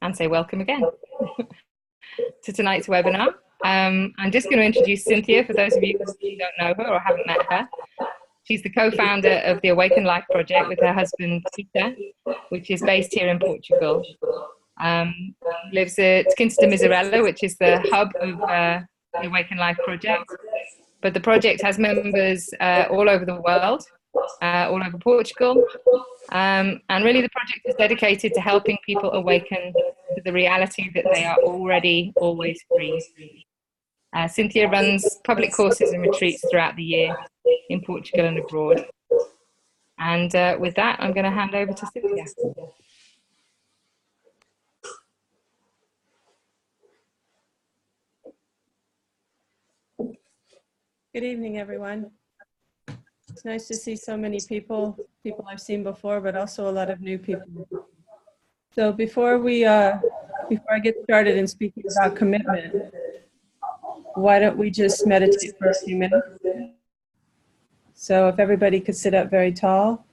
and say welcome again to tonight's webinar. I'm just going to introduce Cynthia for those of you who don't know her or haven't met her. She's the co-founder of the Awaken Life Project with her husband Peter, which is based here in Portugal. Lives at Quinta da Miserela, which is the hub of the Awaken Life Project. But the project has members all over the world, all over Portugal. And really the project is dedicated to helping people awaken to the reality that they are already always free. Cynthia runs public courses and retreats throughout the year in Portugal and abroad. And with that, I'm going to hand over to Cynthia. Good evening, everyone. It's nice to see so many people I've seen before, but also a lot of new people. So before I get started in speaking about commitment, why don't we just meditate for a few minutes? So if everybody could sit up very tall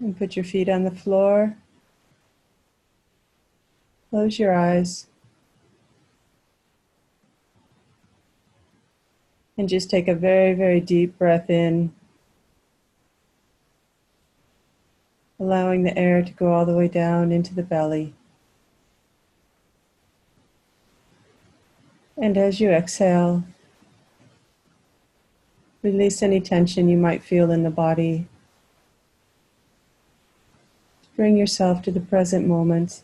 and put your feet on the floor, close your eyes, and just take a very, very deep breath in, allowing the air to go all the way down into the belly. And as you exhale, release any tension you might feel in the body. Bring yourself to the present moment.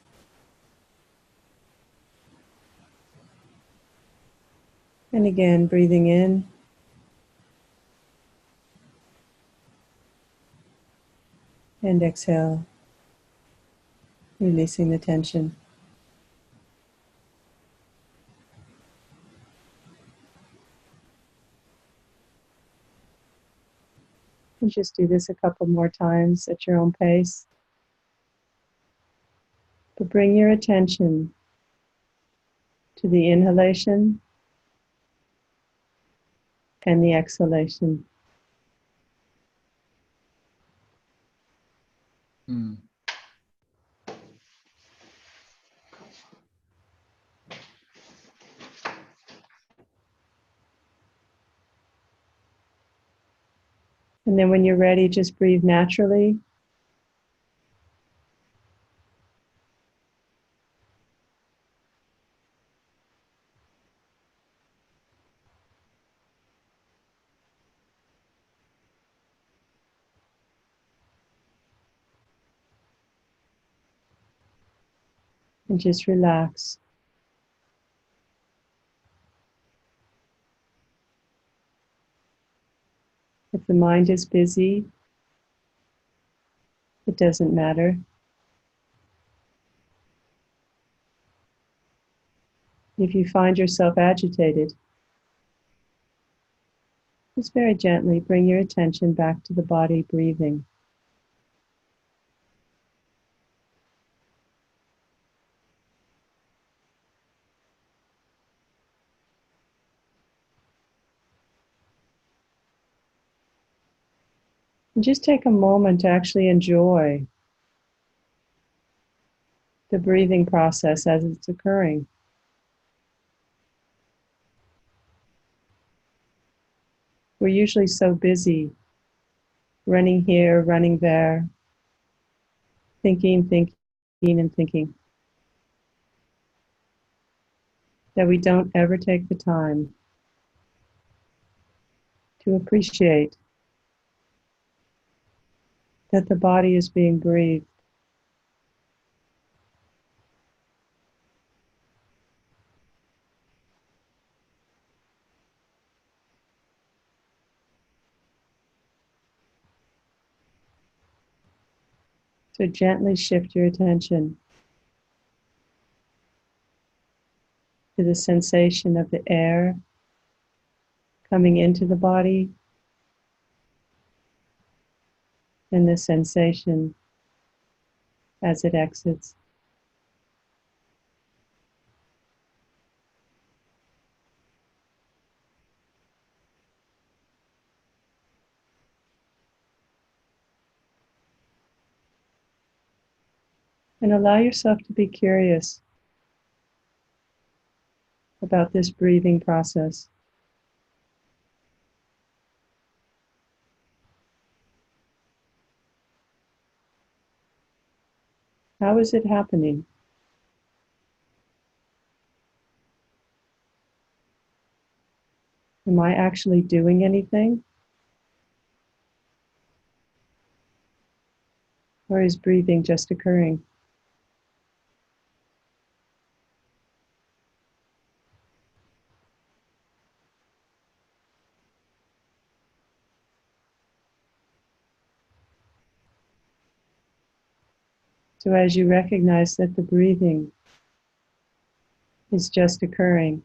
And again, breathing in. And exhale, releasing the tension. And just do this a couple more times at your own pace. But bring your attention to the inhalation and the exhalation. Mm. And then when you're ready, just breathe naturally. And just relax. If the mind is busy, it doesn't matter. If you find yourself agitated, just very gently bring your attention back to the body breathing. And just take a moment to actually enjoy the breathing process as it's occurring. We're usually so busy, running here, running there, thinking, and thinking, that we don't ever take the time to appreciate that the body is being breathed. So gently shift your attention to the sensation of the air coming into the body and the sensation as it exits. And allow yourself to be curious about this breathing process. How is it happening? Am I actually doing anything? Or is breathing just occurring? So as you recognize that the breathing is just occurring,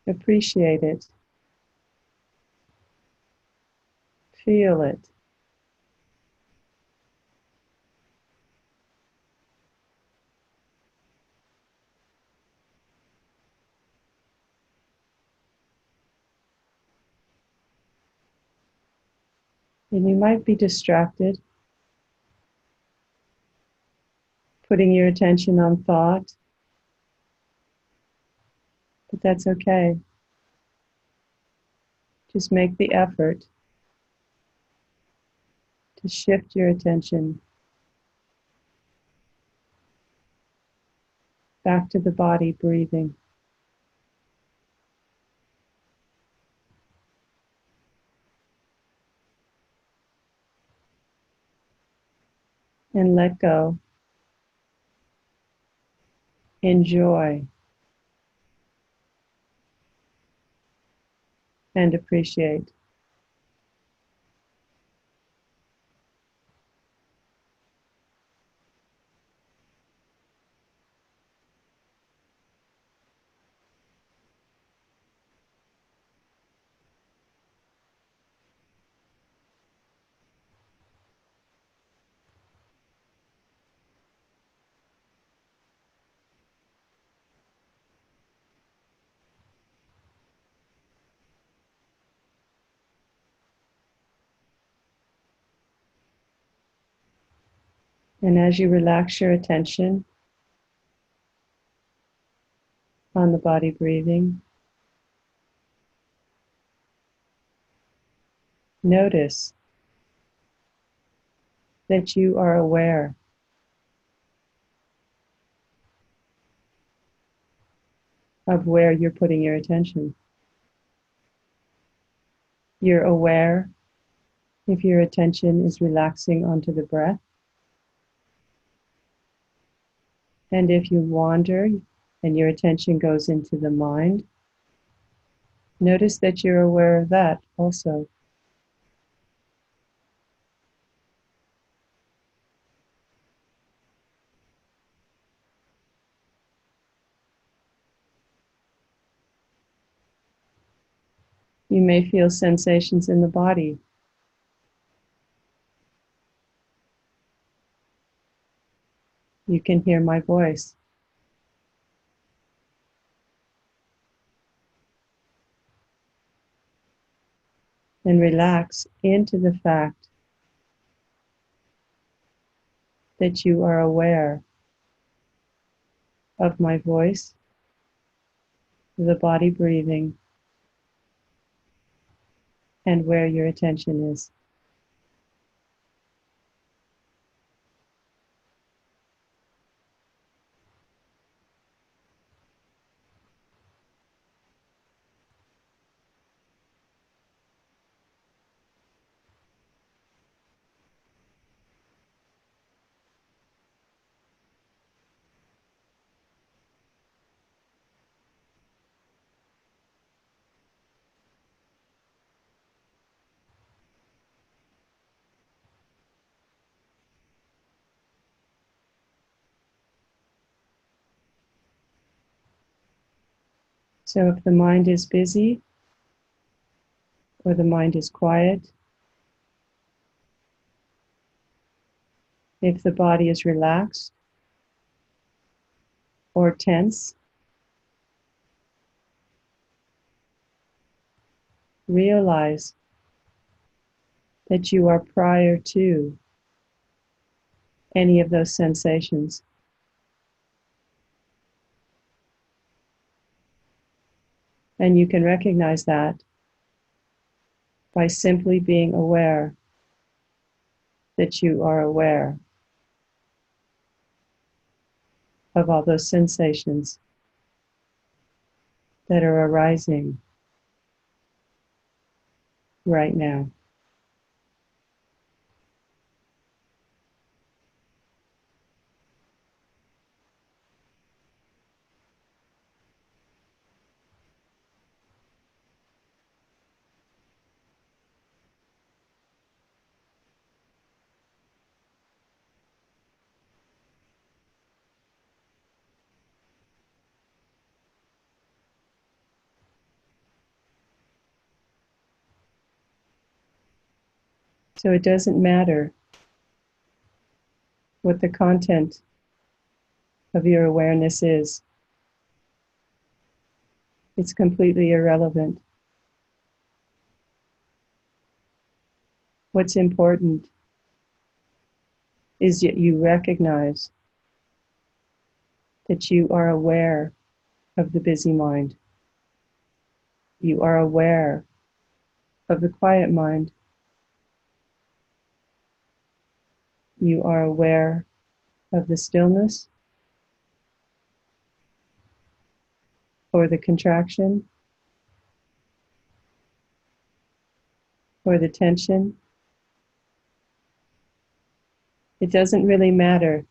appreciate it, feel it. And you might be distracted, putting your attention on thought, but that's okay. Just make the effort to shift your attention back to the body breathing. And let go. Enjoy and appreciate. And as you relax your attention on the body breathing, notice that you are aware of where you're putting your attention. You're aware if your attention is relaxing onto the breath. And if you wander and your attention goes into the mind, notice that you're aware of that also. You may feel sensations in the body. You can hear my voice. And relax into the fact that you are aware of my voice, the body breathing, and where your attention is. So if the mind is busy or the mind is quiet, if the body is relaxed or tense, realize that you are prior to any of those sensations. And you can recognize that by simply being aware that you are aware of all those sensations that are arising right now. So it doesn't matter what the content of your awareness is. It's completely irrelevant. What's important is that you recognize that you are aware of the busy mind. You are aware of the quiet mind. You are aware of the stillness or the contraction or the tension. It doesn't really matter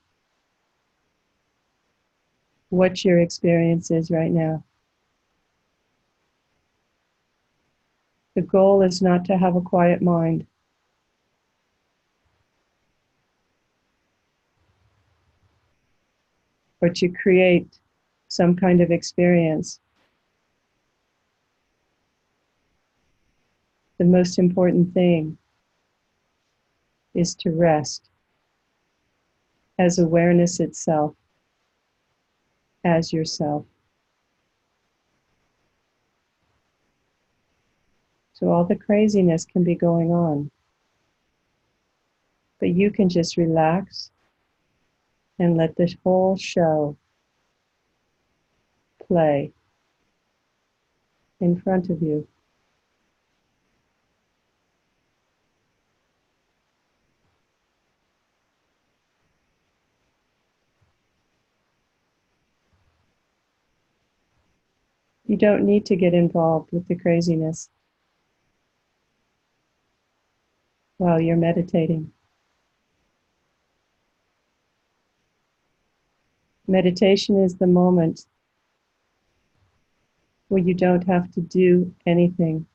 what your experience is right now. The goal is not to have a quiet mind. Or to create some kind of experience. The most important thing is to rest as awareness itself, as yourself. So all the craziness can be going on, but you can just relax and let this whole show play in front of you. You don't need to get involved with the craziness while you're meditating. Meditation is the moment where you don't have to do anything.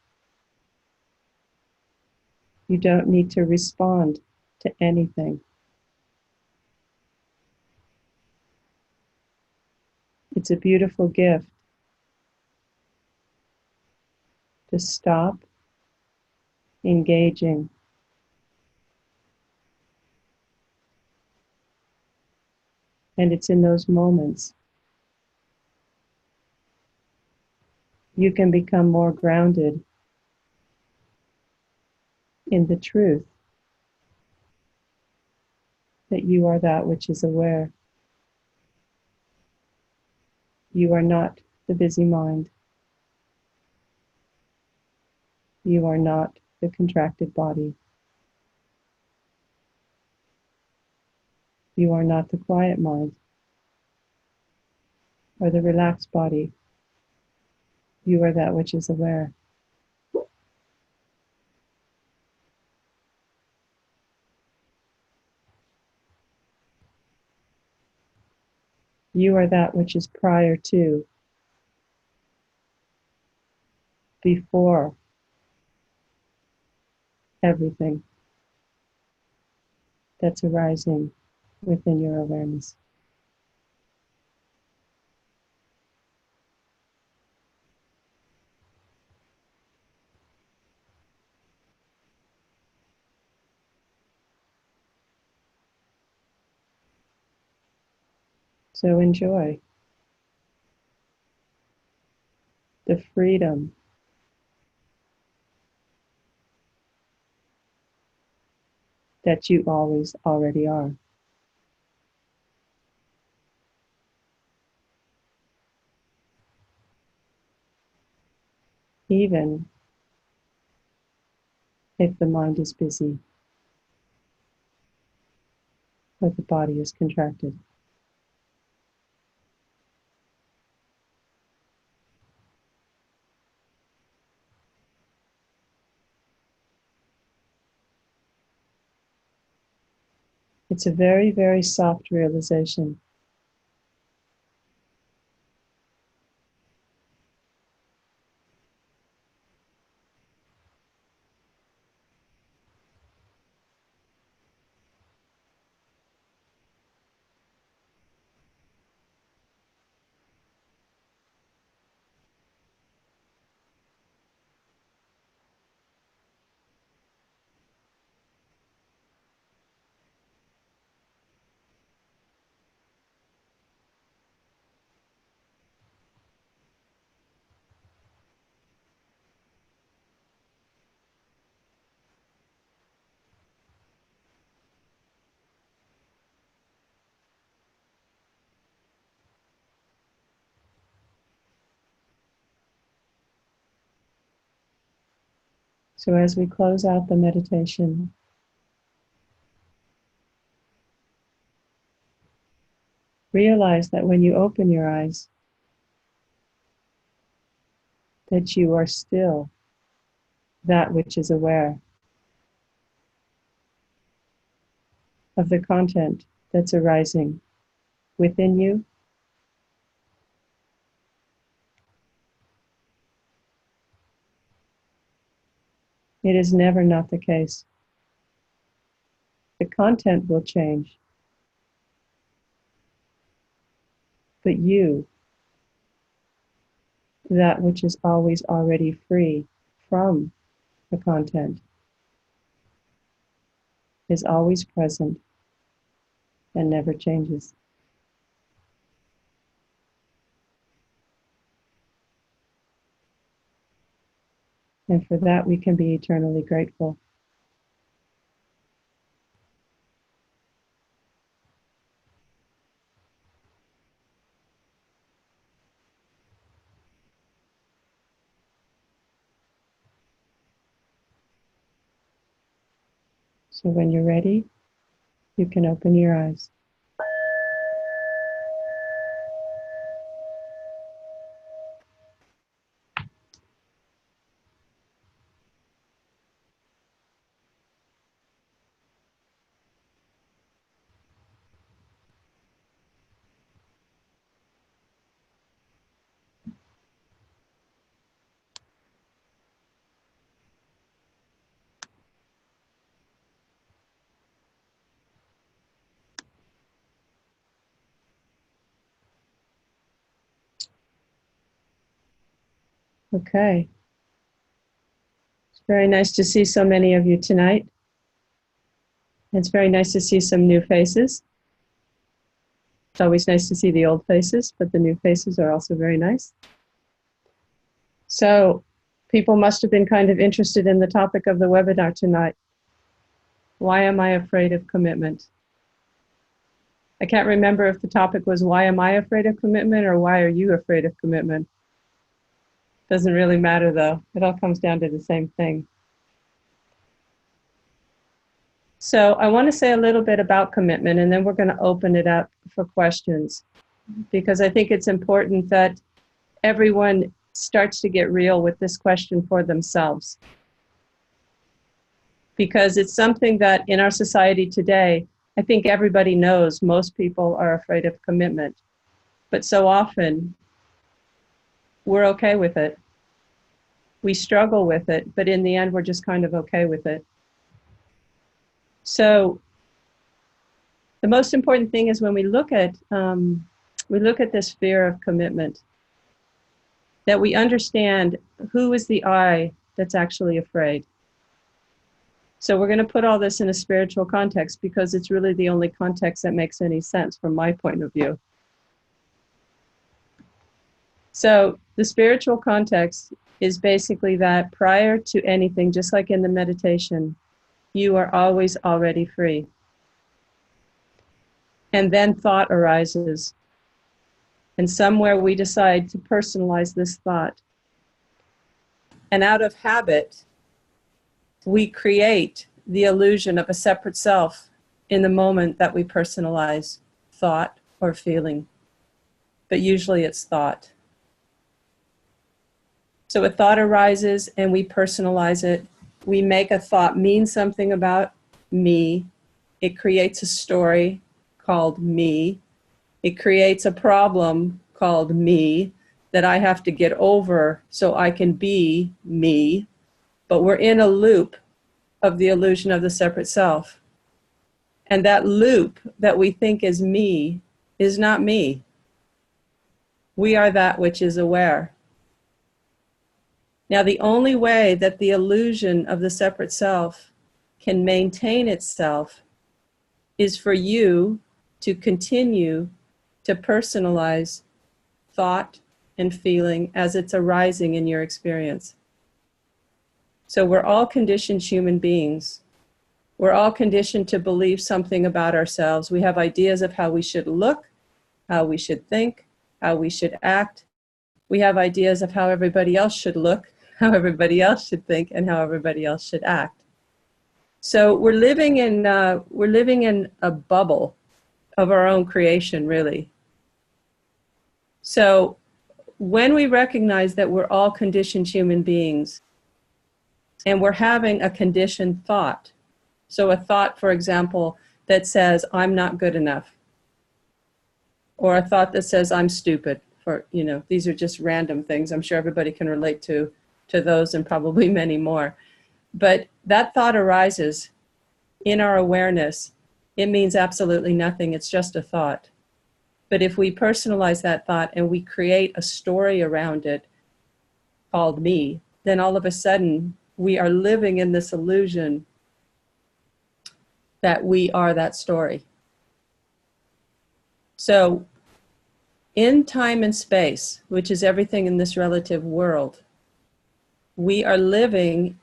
You don't need to respond to anything. It's a beautiful gift to stop engaging. And it's in those moments you can become more grounded in the truth that you are that which is aware. You are not the busy mind. You are not the contracted body. You are not the quiet mind or the relaxed body. You are that which is aware. You are that which is prior to, before everything that's arising within your awareness. So enjoy the freedom that you always already are. Even if the mind is busy or the body is contracted. It's a very, very soft realization. So as we close out the meditation, realize that when you open your eyes, that you are still that which is aware of the content that's arising within you It is never not the case. The content will change, but you, that which is always already free from the content, is always present and never changes. And for that, we can be eternally grateful. So when you're ready, you can open your eyes. Okay. It's very nice to see so many of you tonight. It's very nice to see some new faces. It's always nice to see the old faces, but the new faces are also very nice. So people must have been kind of interested in the topic of the webinar tonight. Why am I afraid of commitment? I can't remember if the topic was why am I afraid of commitment or why are you afraid of commitment? Doesn't really matter though. It all comes down to the same thing. So I want to say a little bit about commitment and then we're going to open it up for questions because I think it's important that everyone starts to get real with this question for themselves. Because it's something that in our society today, I think everybody knows most people are afraid of commitment. But so often, we're okay with it. We struggle with it, but in the end, we're just kind of okay with it. So the most important thing is when we look at this fear of commitment, that we understand who is the I that's actually afraid. So we're going to put all this in a spiritual context because it's really the only context that makes any sense from my point of view. So the spiritual context is basically that prior to anything, just like in the meditation, You are always already free. And then thought arises. And somewhere we decide to personalize this thought. And out of habit, we create the illusion of a separate self in the moment that we personalize thought or feeling. But usually it's thought. So a thought arises and we personalize it. We make a thought mean something about me. It creates a story called me. It creates a problem called me that I have to get over so I can be me. But we're in a loop of the illusion of the separate self. And that loop that we think is me is not me. We are that which is aware. Now, the only way that the illusion of the separate self can maintain itself is for you to continue to personalize thought and feeling as it's arising in your experience. So we're all conditioned human beings. We're all conditioned to believe something about ourselves. We have ideas of how we should look, how we should think, how we should act. We have ideas of how everybody else should look, how everybody else should think, and how everybody else should act. So we're living in a bubble of our own creation, really. So when we recognize that we're all conditioned human beings and we're having a conditioned thought, so a thought, for example, that says, I'm not good enough, or a thought that says, I'm stupid, these are just random things. I'm sure everybody can relate to those and probably many more. But that thought arises in our awareness. It means absolutely nothing. It's just a thought. But if we personalize that thought and we create a story around it called me, then all of a sudden we are living in this illusion that we are that story. So in time and space, which is everything in this relative world, we are living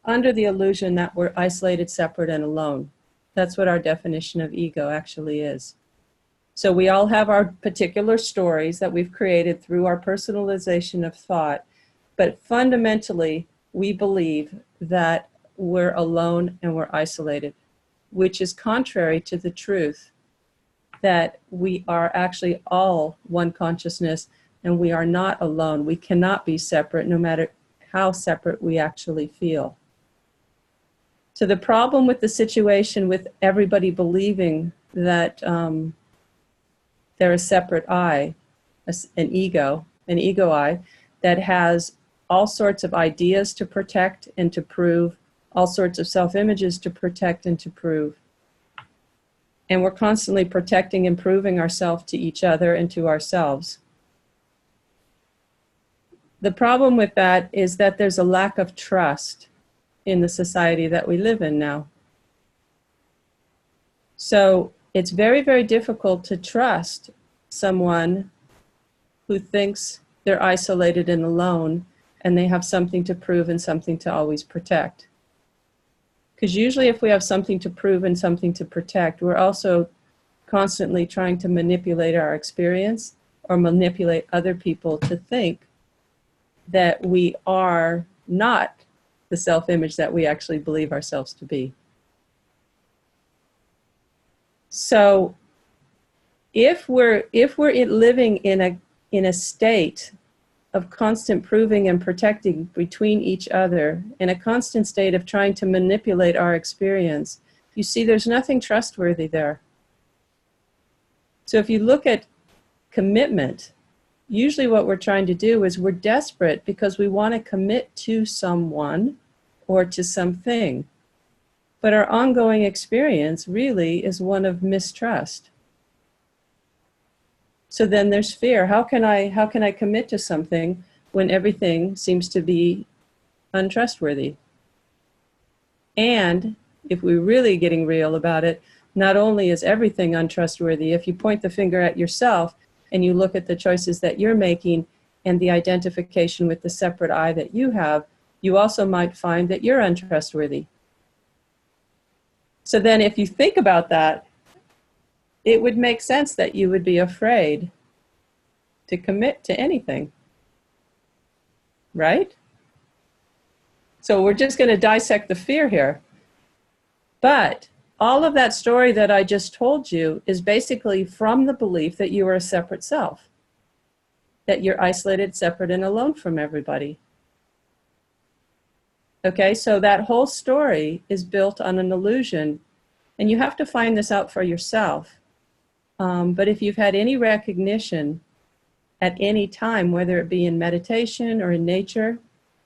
under the illusion that we're isolated, separate, and alone. That's what our definition of ego actually is. So we all have our particular stories that we've created through our personalization of thought, but fundamentally, we believe that we're alone and we're isolated, which is contrary to the truth that we are actually all one consciousness and we are not alone. We cannot be separate, no matter how separate we actually feel. So the problem with the situation with everybody believing that they're a separate I, an ego I, that has all sorts of ideas to protect and to prove, all sorts of self-images to protect and to prove. And we're constantly protecting and proving ourselves to each other and to ourselves. The problem with that is that there's a lack of trust in the society that we live in now. So it's very, very difficult to trust someone who thinks they're isolated and alone and they have something to prove and something to always protect. Because usually if we have something to prove and something to protect, we're also constantly trying to manipulate our experience or manipulate other people to think that we are not the self-image that we actually believe ourselves to be. So if we're living in a state of constant proving and protecting between each other, in a constant state of trying to manipulate our experience, you see there's nothing trustworthy there. So if you look at commitment, usually what we're trying to do is we're desperate because we want to commit to someone or to something. But our ongoing experience really is one of mistrust. So then there's fear. How can I commit to something when everything seems to be untrustworthy? And if we're really getting real about it, not only is everything untrustworthy, if you point the finger at yourself and you look at the choices that you're making and the identification with the separate I that you have, you also might find that you're untrustworthy. So then if you think about that, it would make sense that you would be afraid to commit to anything, right? So we're just going to dissect the fear here. But all of that story that I just told you is basically from the belief that you are a separate self, that you're isolated, separate, and alone from everybody. Okay, so that whole story is built on an illusion, and you have to find this out for yourself. But if you've had any recognition at any time, whether it be in meditation or in nature,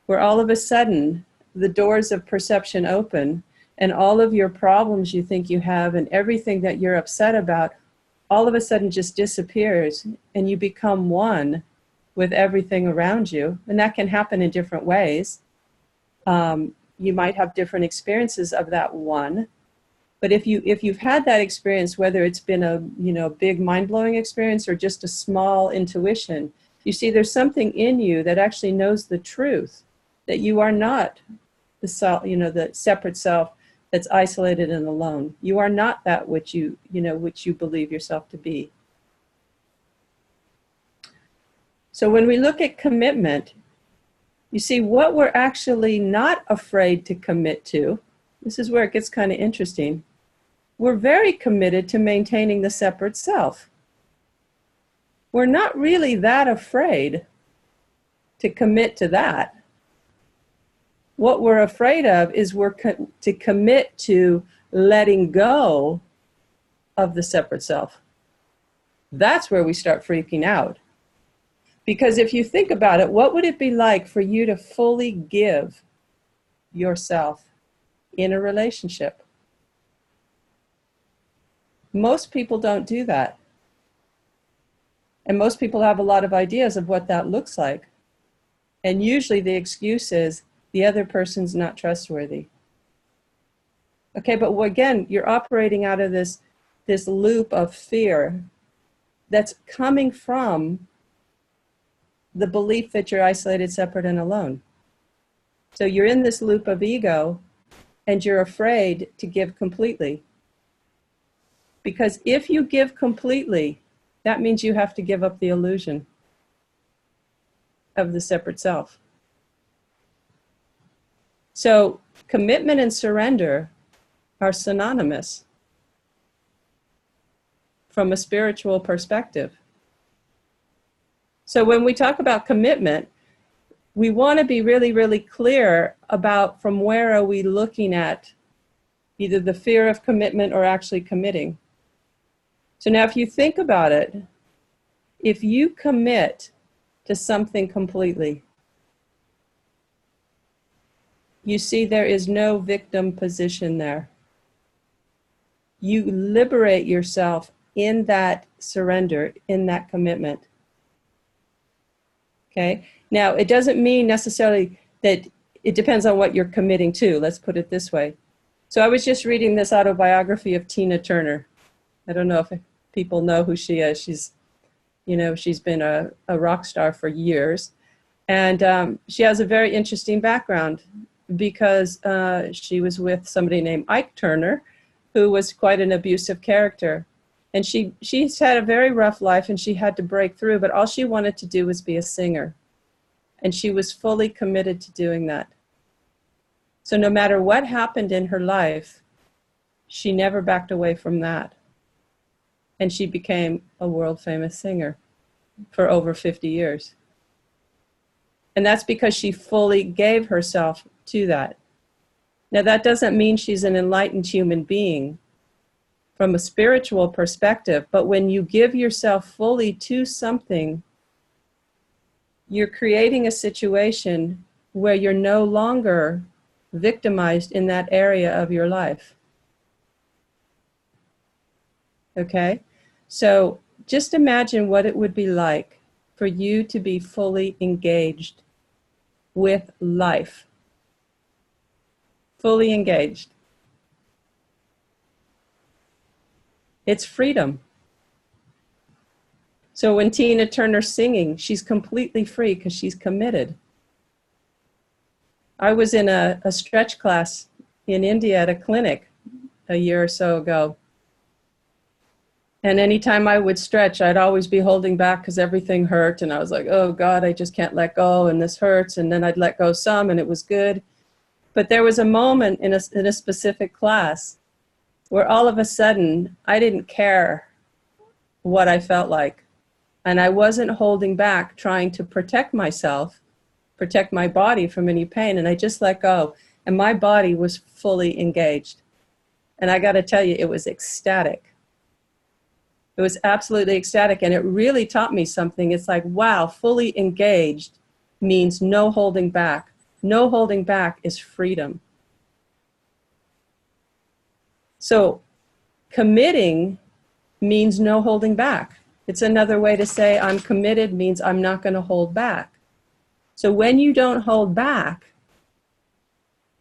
where all of a sudden the doors of perception open and all of your problems you think you have and everything that you're upset about, all of a sudden just disappears and you become one with everything around you. And that can happen in different ways. You might have different experiences of that one. But if you've had that experience, whether it's been a big mind-blowing experience or just a small intuition, you see there's something in you that actually knows the truth, that you are not the self, the separate self that's isolated and alone. You are not that which you believe yourself to be. So when we look at commitment, you see what we're actually not afraid to commit to. This is where it gets kind of interesting. We're very committed to maintaining the separate self. We're not really that afraid to commit to that. What we're afraid of is to commit to letting go of the separate self. That's where we start freaking out. Because if you think about it, what would it be like for you to fully give yourself in a relationship? Most people don't do that. And most people have a lot of ideas of what that looks like. And usually the excuse is the other person's not trustworthy. Okay, but again, you're operating out of this loop of fear that's coming from the belief that you're isolated, separate, and alone. So you're in this loop of ego and you're afraid to give completely. Because if you give completely, that means you have to give up the illusion of the separate self. So commitment and surrender are synonymous from a spiritual perspective. So when we talk about commitment, we want to be really, really clear about from where are we looking at either the fear of commitment or actually committing. So now if you think about it, if you commit to something completely, you see there is no victim position there. You liberate yourself in that surrender, in that commitment. Okay? Now, it doesn't mean necessarily that it depends on what you're committing to. Let's put it this way. So I was just reading this autobiography of Tina Turner. I don't know if people know who she is. She's been a rock star for years. And she has a very interesting background because she was with somebody named Ike Turner, who was quite an abusive character. And she's had a very rough life and she had to break through, but all she wanted to do was be a singer. And she was fully committed to doing that. So no matter what happened in her life, she never backed away from that. And she became a world famous singer for over 50 years. And that's because she fully gave herself to that. Now that doesn't mean she's an enlightened human being from a spiritual perspective, but when you give yourself fully to something, you're creating a situation where you're no longer victimized in that area of your life. Okay? So just imagine what it would be like for you to be fully engaged with life. Fully engaged. It's freedom. So when Tina Turner's singing, she's completely free because she's committed. I was in a stretch class in India at a clinic a year or so ago. And anytime I would stretch, I'd always be holding back because everything hurt. And I was like, oh God, I just can't let go. And this hurts. And then I'd let go some and it was good. But there was a moment in a specific class where all of a sudden I didn't care what I felt like. And I wasn't holding back, trying to protect myself, protect my body from any pain. And I just let go. And my body was fully engaged. And I got to tell you, it was ecstatic. It was absolutely ecstatic, and it really taught me something. It's like, wow, fully engaged means no holding back. No holding back is freedom. So committing means no holding back. It's another way to say I'm committed means I'm not going to hold back. So when you don't hold back,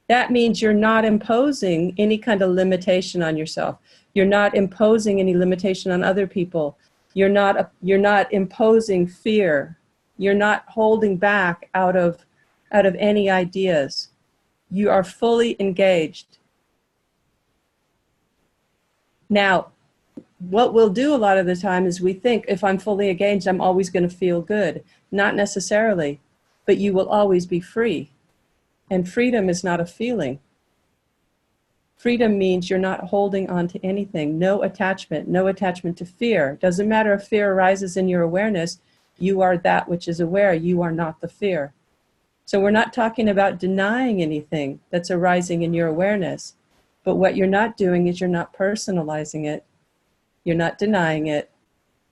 that means you're not imposing any kind of limitation on yourself. You're not imposing any limitation on other people. You're not imposing fear. You're not holding back out of any ideas. You are fully engaged. Now, what we'll do a lot of the time is we think if I'm fully engaged, I'm always going to feel good. Not necessarily, but you will always be free. And freedom is not a feeling. Freedom means you're not holding on to anything. No attachment to fear. Doesn't matter if fear arises in your awareness, you are that which is aware. You are not the fear. So we're not talking about denying anything that's arising in your awareness. But what you're not doing is you're not personalizing it. You're not denying it.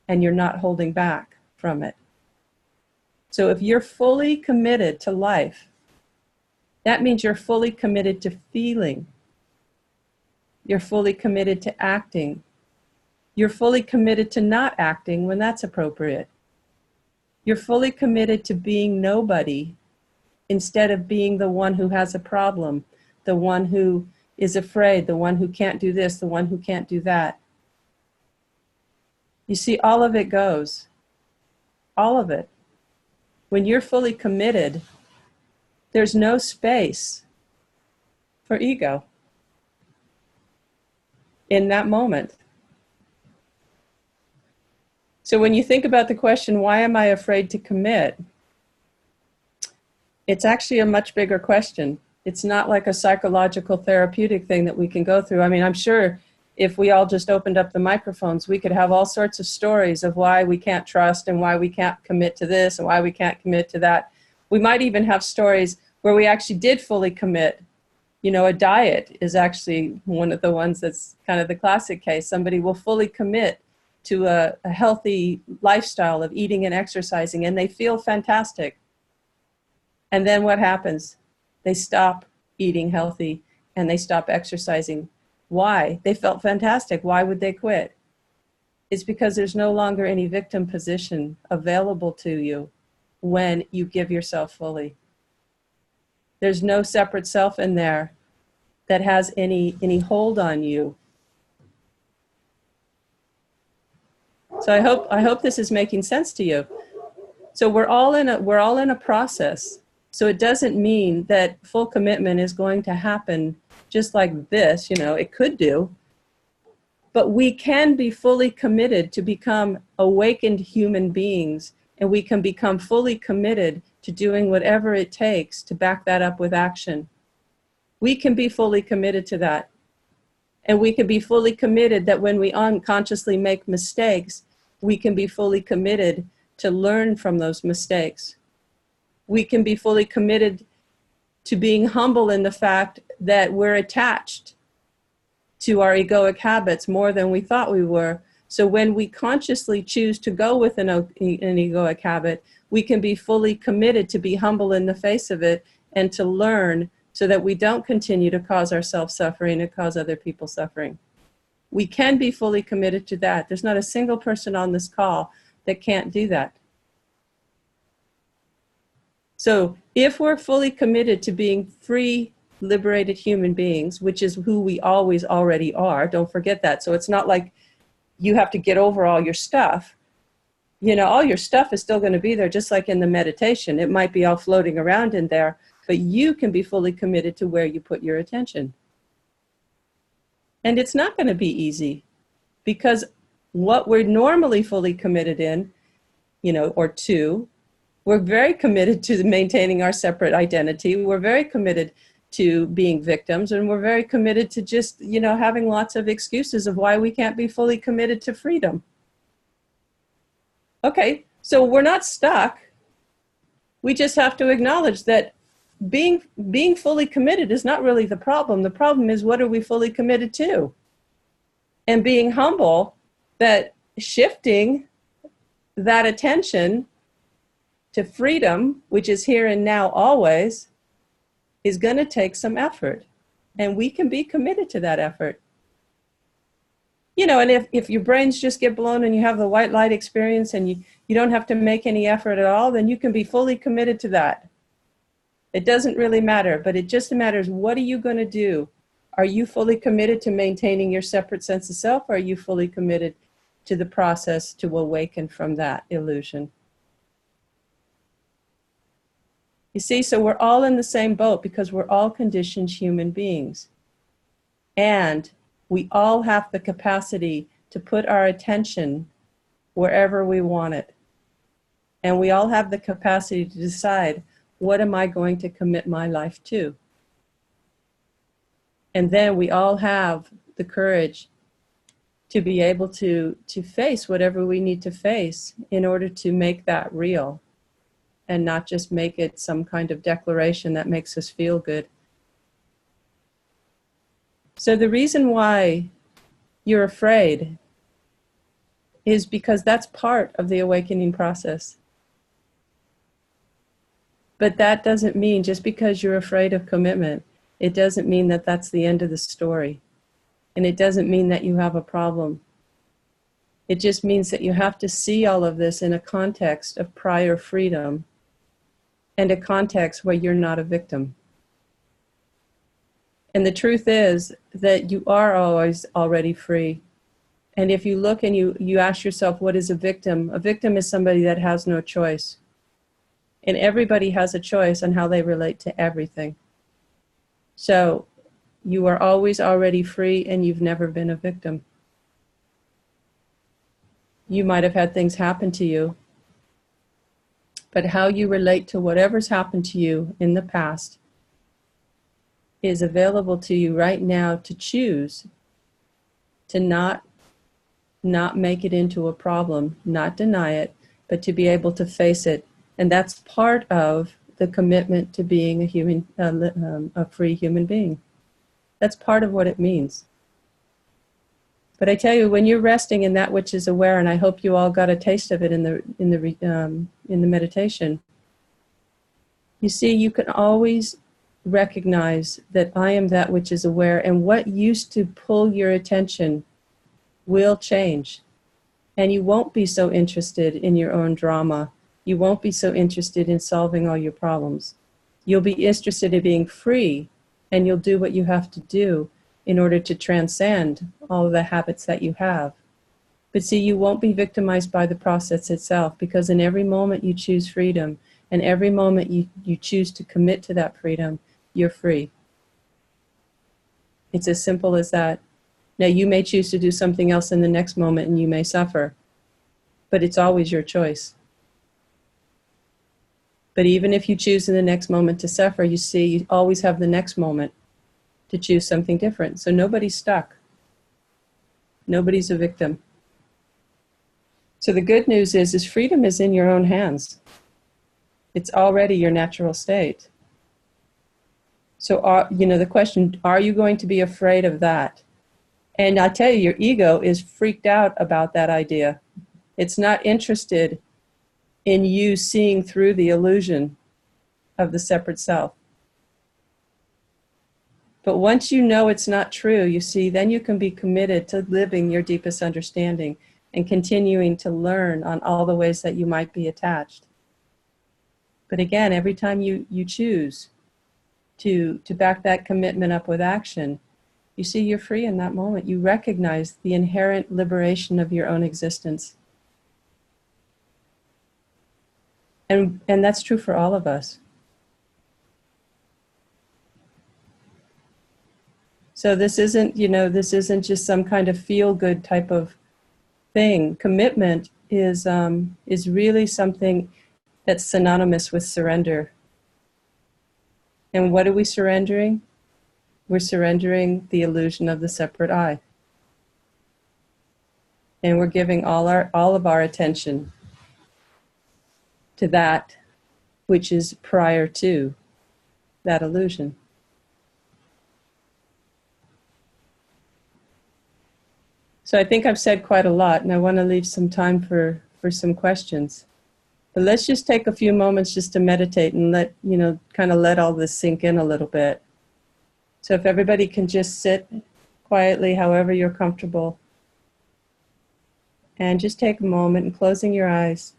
And you're not holding back from it. So if you're fully committed to life, that means you're fully committed to feeling. You're fully committed to acting. You're fully committed to not acting when that's appropriate. You're fully committed to being nobody instead of being the one who has a problem, the one who is afraid, the one who can't do this, the one who can't do that. You see, all of it goes. All of it. When you're fully committed, there's no space for ego in that moment. So when you think about the question, why am I afraid to commit? It's actually a much bigger question. It's not like a psychological therapeutic thing that we can go through. I mean, I'm sure if we all just opened up the microphones, we could have all sorts of stories of why we can't trust and why we can't commit to this and why we can't commit to that. We might even have stories where we actually did fully commit. You know, a diet is actually one of the ones that's kind of the classic case. Somebody will fully commit to a healthy lifestyle of eating and exercising, and they feel fantastic. And then what happens? They stop eating healthy and they stop exercising. Why? They felt fantastic. Why would they quit? It's because there's no longer any victim position available to you when you give yourself fully. There's no separate self in there that has any hold on you. So I hope this is making sense to you. So we're all in a process. So it doesn't mean that full commitment is going to happen just like this, you know, it could do. But we can be fully committed to become awakened human beings, and we can become fully committed to doing whatever it takes to back that up with action. We can be fully committed to that. And we can be fully committed that when we unconsciously make mistakes, we can be fully committed to learn from those mistakes. We can be fully committed to being humble in the fact that we're attached to our egoic habits more than we thought we were. So when we consciously choose to go with an egoic habit, we can be fully committed to be humble in the face of it and to learn so that we don't continue to cause ourselves suffering and cause other people suffering. We can be fully committed to that. There's not a single person on this call that can't do that. So if we're fully committed to being free, liberated human beings, which is who we always already are, don't forget that. So it's not like you have to get over all your stuff. You know, all your stuff is still going to be there, just like in the meditation. It might be all floating around in there, but you can be fully committed to where you put your attention. And it's not going to be easy, because what we're normally fully committed in, or to, we're very committed to maintaining our separate identity. We're very committed to being victims, and we're very committed to just, having lots of excuses of why we can't be fully committed to freedom. Okay, so we're not stuck. We just have to acknowledge that being fully committed is not really the problem. The problem is, what are we fully committed to? And being humble that shifting that attention to freedom, which is here and now always, is going to take some effort. And we can be committed to that effort. And if your brains just get blown and you have the white light experience and you don't have to make any effort at all, then you can be fully committed to that. It doesn't really matter, but it just matters, what are you going to do? Are you fully committed to maintaining your separate sense of self, or are you fully committed to the process to awaken from that illusion? You see, so we're all in the same boat because we're all conditioned human beings. And we all have the capacity to put our attention wherever we want it. And we all have the capacity to decide, what am I going to commit my life to? And then we all have the courage to be able to face whatever we need to face in order to make that real, and not just make it some kind of declaration that makes us feel good. So the reason why you're afraid is because that's part of the awakening process. But that doesn't mean, just because you're afraid of commitment, it doesn't mean that that's the end of the story. And it doesn't mean that you have a problem. It just means that you have to see all of this in a context of prior freedom, and a context where you're not a victim. And the truth is that you are always already free. And if you look and you ask yourself, what is a victim? A victim is somebody that has no choice. And everybody has a choice on how they relate to everything. So you are always already free, and you've never been a victim. You might have had things happen to you, but how you relate to whatever's happened to you in the past is available to you right now to choose to not make it into a problem, not deny it, but to be able to face it. And that's part of the commitment to being a free human being. That's part of what it means. But I tell you, when you're resting in that which is aware, and I hope you all got a taste of it in the meditation, you see, you can always recognize that I am that which is aware, and what used to pull your attention will change. And you won't be so interested in your own drama. You won't be so interested in solving all your problems. You'll be interested in being free, and you'll do what you have to do in order to transcend all of the habits that you have. But see, you won't be victimized by the process itself, because in every moment you choose freedom, and every moment you choose to commit to that freedom, you're free. It's as simple as that. Now, you may choose to do something else in the next moment, and you may suffer, but it's always your choice. But even if you choose in the next moment to suffer, you see, you always have the next moment to choose something different. So nobody's stuck. Nobody's a victim. So the good news is freedom is in your own hands. It's already your natural state. So, the question, are you going to be afraid of that? And I tell you, your ego is freaked out about that idea. It's not interested in you seeing through the illusion of the separate self. But once you know it's not true, you see, then you can be committed to living your deepest understanding and continuing to learn on all the ways that you might be attached. But again, every time you choose to back that commitment up with action, you see you're free in that moment. You recognize the inherent liberation of your own existence. And that's true for all of us. So this isn't, you know, this isn't just some kind of feel-good type of thing. Commitment is really something that's synonymous with surrender. And what are we surrendering? We're surrendering the illusion of the separate I. And we're giving all of our attention to that which is prior to that illusion. So I think I've said quite a lot, and I want to leave some time for some questions. But let's just take a few moments just to meditate and let, you know, kind of let all this sink in a little bit. So if everybody can just sit quietly, however you're comfortable, and just take a moment and closing your eyes.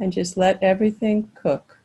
And just let everything cook.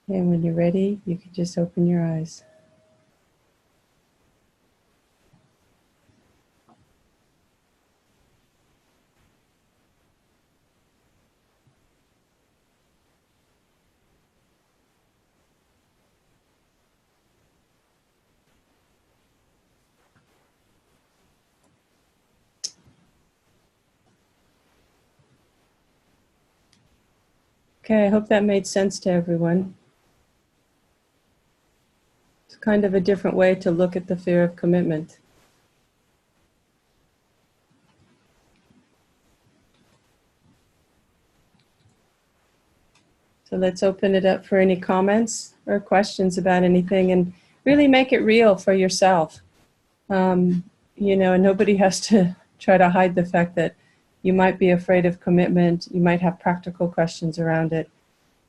And when you're ready, you can just open your eyes. Okay, I hope that made sense to everyone. It's kind of a different way to look at the fear of commitment. So let's open it up for any comments or questions about anything, and really make it real for yourself. You know, and nobody has to try to hide the fact that you might be afraid of commitment. You might have practical questions around it.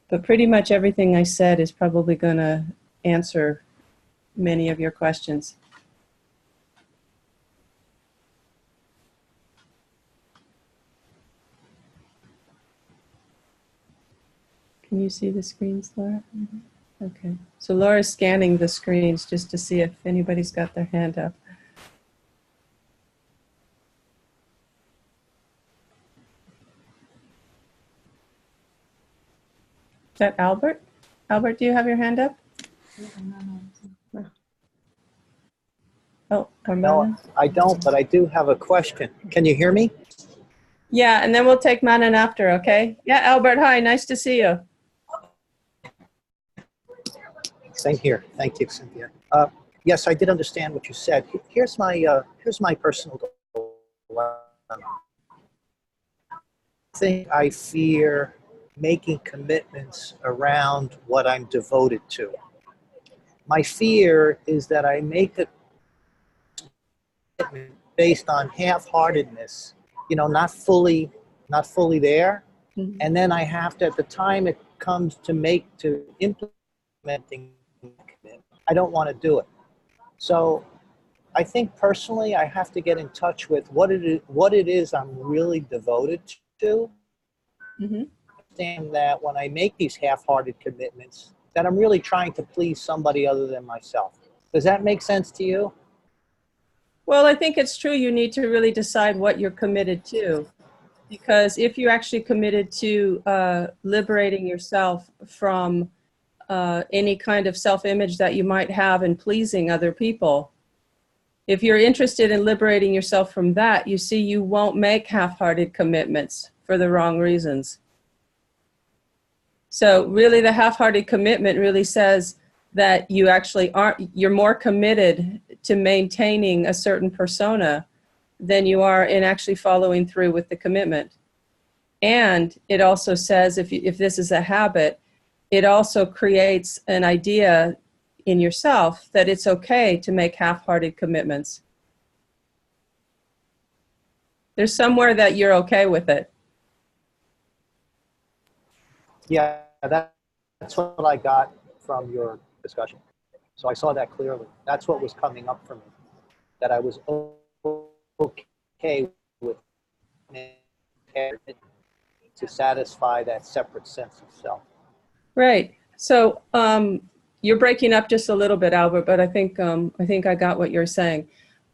But pretty much everything I said is probably going to answer many of your questions. Can you see the screens, Laura? Mm-hmm. Okay. So Laura's scanning the screens just to see if anybody's got their hand up. Is that Albert? Albert, do you have your hand up? No. Oh, No, I don't, but I do have a question. Can you hear me? Yeah, and then we'll take Manan after, okay? Yeah, Albert, hi, nice to see you. Same here. Thank you, Cynthia. Yes, I did understand what you said. Here's my personal dilemma. think I fear making commitments around what I'm devoted to. My fear is that I make a commitment based on half-heartedness, not fully there. Mhm. And then I have to, at the time it comes to implementing, I don't want to do it. So I think personally I have to get in touch with what it is I'm really devoted to. Mm-hmm. Understand that when I make these half-hearted commitments, that I'm really trying to please somebody other than myself. Does that make sense to you? Well, I think it's true. You need to really decide what you're committed to. Because if you're actually committed to liberating yourself from any kind of self-image that you might have in pleasing other people, if you're interested in liberating yourself from that, you see, you won't make half-hearted commitments for the wrong reasons. So really the half-hearted commitment really says that you actually you're more committed to maintaining a certain persona than you are in actually following through with the commitment. And it also says, if this is a habit, it also creates an idea in yourself that it's okay to make half-hearted commitments. There's somewhere that you're okay with it. Yeah, that's what I got from your discussion. So I saw that clearly. That's what was coming up for me, that I was okay with to satisfy that separate sense of self. Right. So you're breaking up just a little bit, Albert, but I think I got what you're saying.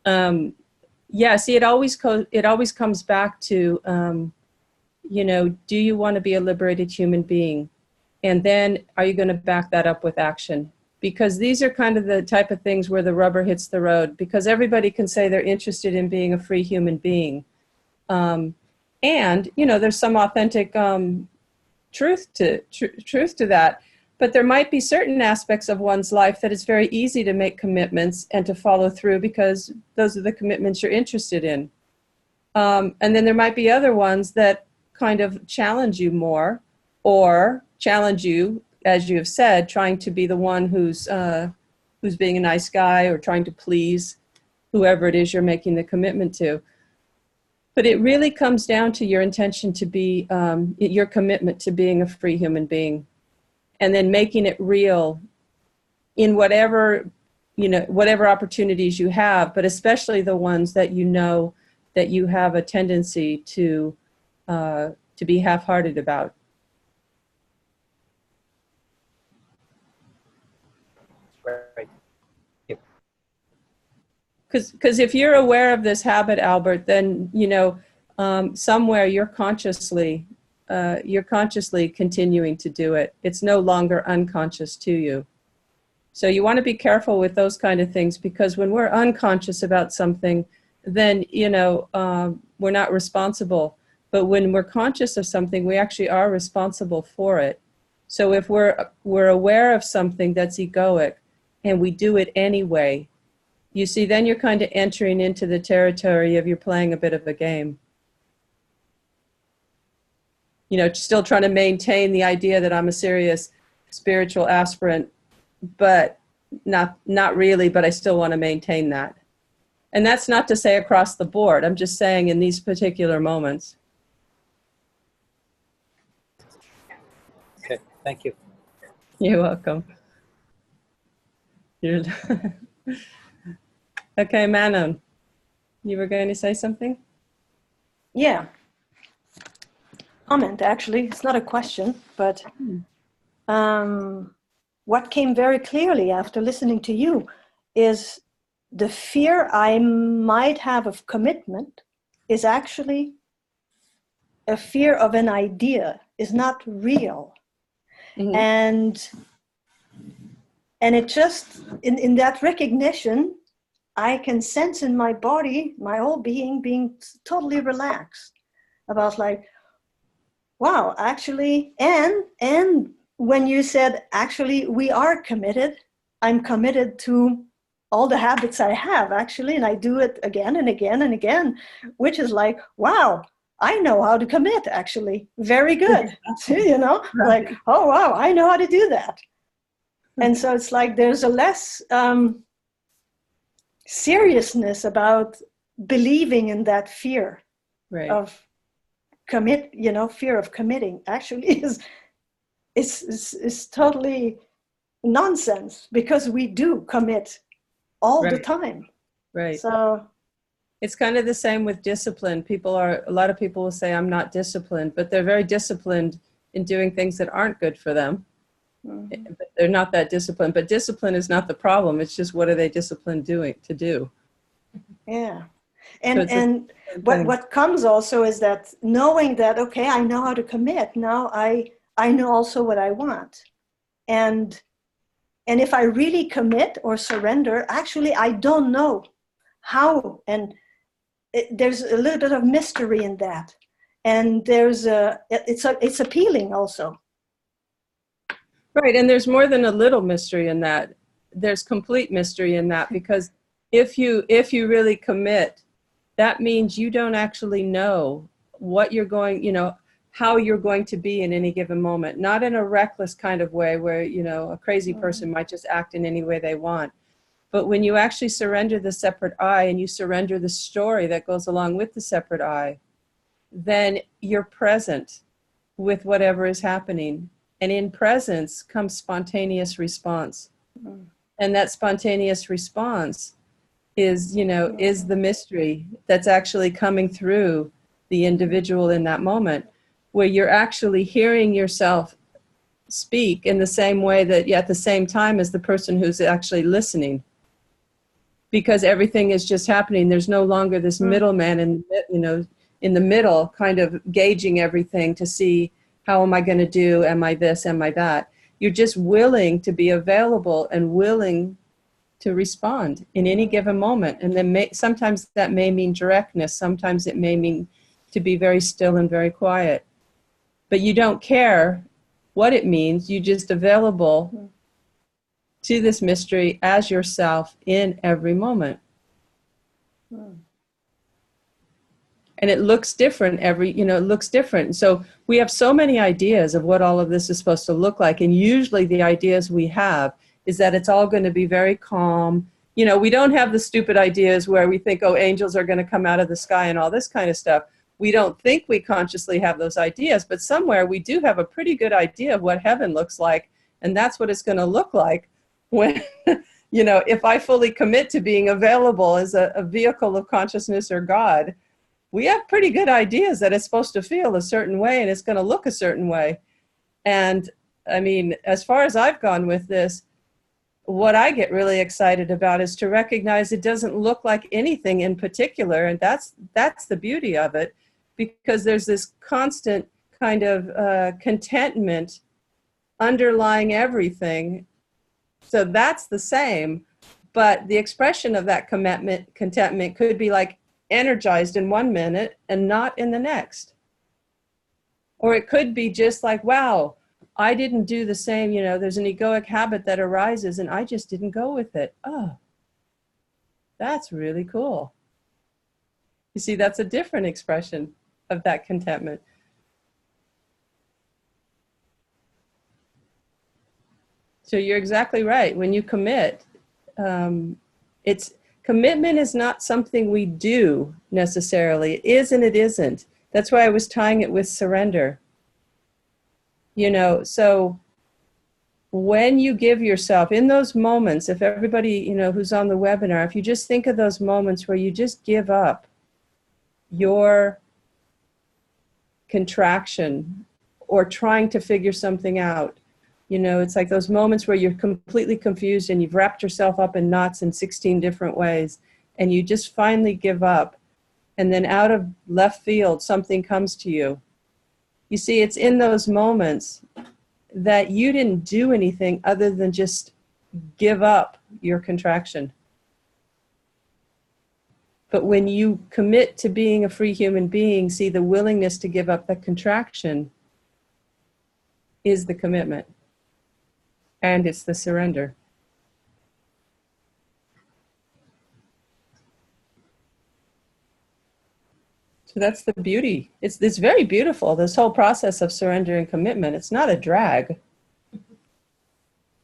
Yeah. See, it always comes back to do you want to be a liberated human being, and then are you going to back that up with action? Because these are kind of the type of things where the rubber hits the road. Because everybody can say they're interested in being a free human being. And, there's some authentic truth to that. But there might be certain aspects of one's life that it's very easy to make commitments and to follow through because those are the commitments you're interested in. And then there might be other ones that kind of challenge you more, or challenge you, as you have said, trying to be the one who's being a nice guy or trying to please whoever it is you're making the commitment to. But it really comes down to your intention to be, your commitment to being a free human being, and then making it real in whatever opportunities you have, but especially the ones that that you have a tendency to be half-hearted about. Right. Because if you're aware of this habit, Albert, then somewhere you're consciously continuing to do it. It's no longer unconscious to you. So you want to be careful with those kind of things, because when we're unconscious about something, then we're not responsible. But when we're conscious of something, we actually are responsible for it. So if we're aware of something that's egoic and we do it anyway, you see, then you're kind of entering into the territory of you're playing a bit of a game. Still trying to maintain the idea that I'm a serious spiritual aspirant, but not really, but I still want to maintain that. And that's not to say across the board. I'm just saying in these particular moments. Okay, thank you. You're welcome. Okay, Manon, you were going to say something? Yeah. Comment, actually. It's not a question, but what came very clearly after listening to you is the fear I might have of commitment is actually a fear of an idea, is not real. Mm-hmm. And it just, in that recognition, I can sense in my body, my whole being totally relaxed about like, wow, actually, and when you said, actually, we are committed, I'm committed to all the habits I have, actually, and I do it again and again and again, which is like, wow, I know how to commit, actually. Very good. You know, like, oh, wow, I know how to do that. And so it's like there's a less seriousness about believing in that fear of fear of committing actually is totally nonsense, because we do commit all the time. Right. So it's kind of the same with discipline. A lot of people will say, I'm not disciplined, but they're very disciplined in doing things that aren't good for them. Mm-hmm. But they're not that disciplined. But discipline is not the problem. It's just, what are they disciplined to do? Yeah. And what comes also is that knowing that, okay, I know how to commit. Now I know also what I want. And if I really commit or surrender, actually, I don't know how. And there's a little bit of mystery in that. And it's appealing also. Right. And there's more than a little mystery in that. There's complete mystery in that, because if you really commit, that means you don't actually know what you're going, how you're going to be in any given moment. Not in a reckless kind of way where, a crazy person might just act in any way they want. But when you actually surrender the separate I, and you surrender the story that goes along with the separate I, then you're present with whatever is happening. And in presence comes spontaneous response. And that spontaneous response is the mystery that's actually coming through the individual in that moment, where you're actually hearing yourself speak in the same way that at the same time as the person who's actually listening. Because everything is just happening. There's no longer this middleman in the middle kind of gauging everything to see, how am I going to do? Am I this? Am I that? You're just willing to be available and willing to respond in any given moment. And then sometimes that may mean directness. Sometimes it may mean to be very still and very quiet. But you don't care what it means. You're just available to this mystery as yourself in every moment. And it looks different it looks different. So we have so many ideas of what all of this is supposed to look like. And usually the ideas we have is that it's all going to be very calm. We don't have the stupid ideas where we think, oh, angels are going to come out of the sky and all this kind of stuff. We don't think we consciously have those ideas, but somewhere we do have a pretty good idea of what heaven looks like. And that's what it's going to look like when, if I fully commit to being available as a vehicle of consciousness or God. We have pretty good ideas that it's supposed to feel a certain way and it's going to look a certain way. And I mean, as far as I've gone with this, what I get really excited about is to recognize it doesn't look like anything in particular. And that's the beauty of it, because there's this constant kind of contentment underlying everything. So that's the same, but the expression of that contentment could be like energized in 1 minute and not in the next. Or it could be just like, wow, I didn't do the same, there's an egoic habit that arises and I just didn't go with it. Oh, that's really cool. You see, that's a different expression of that contentment. So you're exactly right. When you commit, commitment is not something we do necessarily. It is and it isn't. That's why I was tying it with surrender. So when you give yourself in those moments, if everybody, who's on the webinar, if you just think of those moments where you just give up your contraction or trying to figure something out, it's like those moments where you're completely confused and you've wrapped yourself up in knots in 16 different ways and you just finally give up. And then out of left field, something comes to you. You see, it's in those moments that you didn't do anything other than just give up your contraction. But when you commit to being a free human being, see, the willingness to give up the contraction is the commitment. And it's the surrender. So that's the beauty. It's very beautiful, this whole process of surrender and commitment. It's not a drag.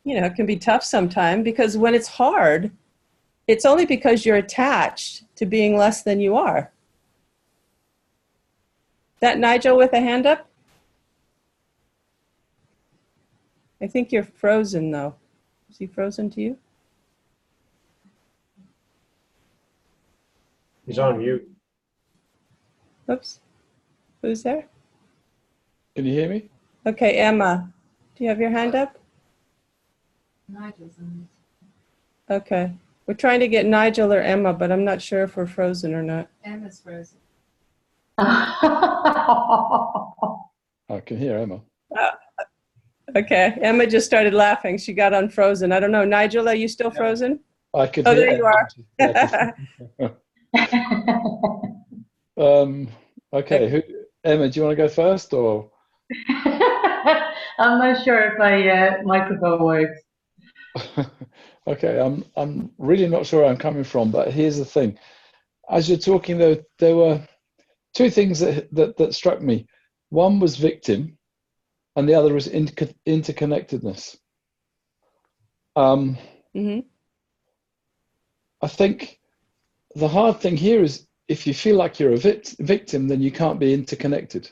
You know, it can be tough sometimes because when it's hard, it's only because you're attached to being less than you are. That Nigel with a hand up? I think you're frozen though. Is he frozen to you? He's on mute. Oops. Who's there? Can you hear me? Okay, Emma. Do you have your hand up? Nigel's on Okay. We're trying to get Nigel or Emma, but I'm not sure if we're frozen or not. Emma's frozen. I can hear Emma. Okay, Emma just started laughing. She got unfrozen. I don't know. Nigel, are you still frozen? I could Oh, hear there you are. Okay, Emma, do you want to go first or? I'm not sure if my microphone works. Okay, I'm really not sure where I'm coming from, but here's the thing. As you're talking, though, there were two things that struck me. One was victim, and the other was interconnectedness. Mm-hmm. I think the hard thing here is if you feel like you're a victim, then you can't be interconnected.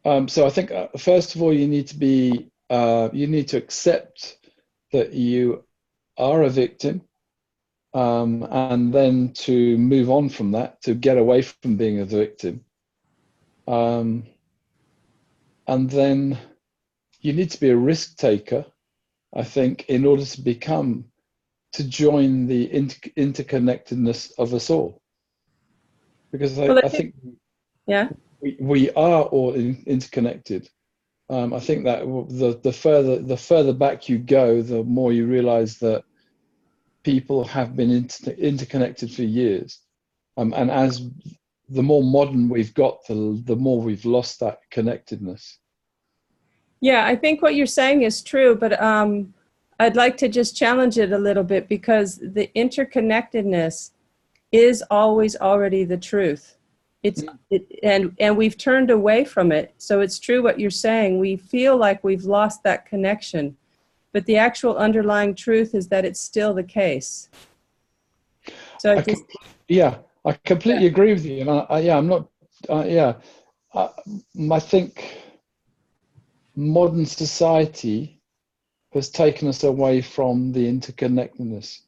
So I think first of all, you need to accept that you are a victim, and then to move on from that, to get away from being a victim. And then you need to be a risk taker, I think, in order to join the interconnectedness of us all. Because I think yeah, we are all interconnected. I think that the further back you go, the more you realize that people have been interconnected for years. And as the more modern we've got, the more we've lost that connectedness. Yeah, I think what you're saying is true, but I'd like to just challenge it a little bit because the interconnectedness is always already the truth. And we've turned away from it. So it's true what you're saying. We feel like we've lost that connection, but the actual underlying truth is that it's still the case. So I completely agree with you. And I think modern society has taken us away from the interconnectedness.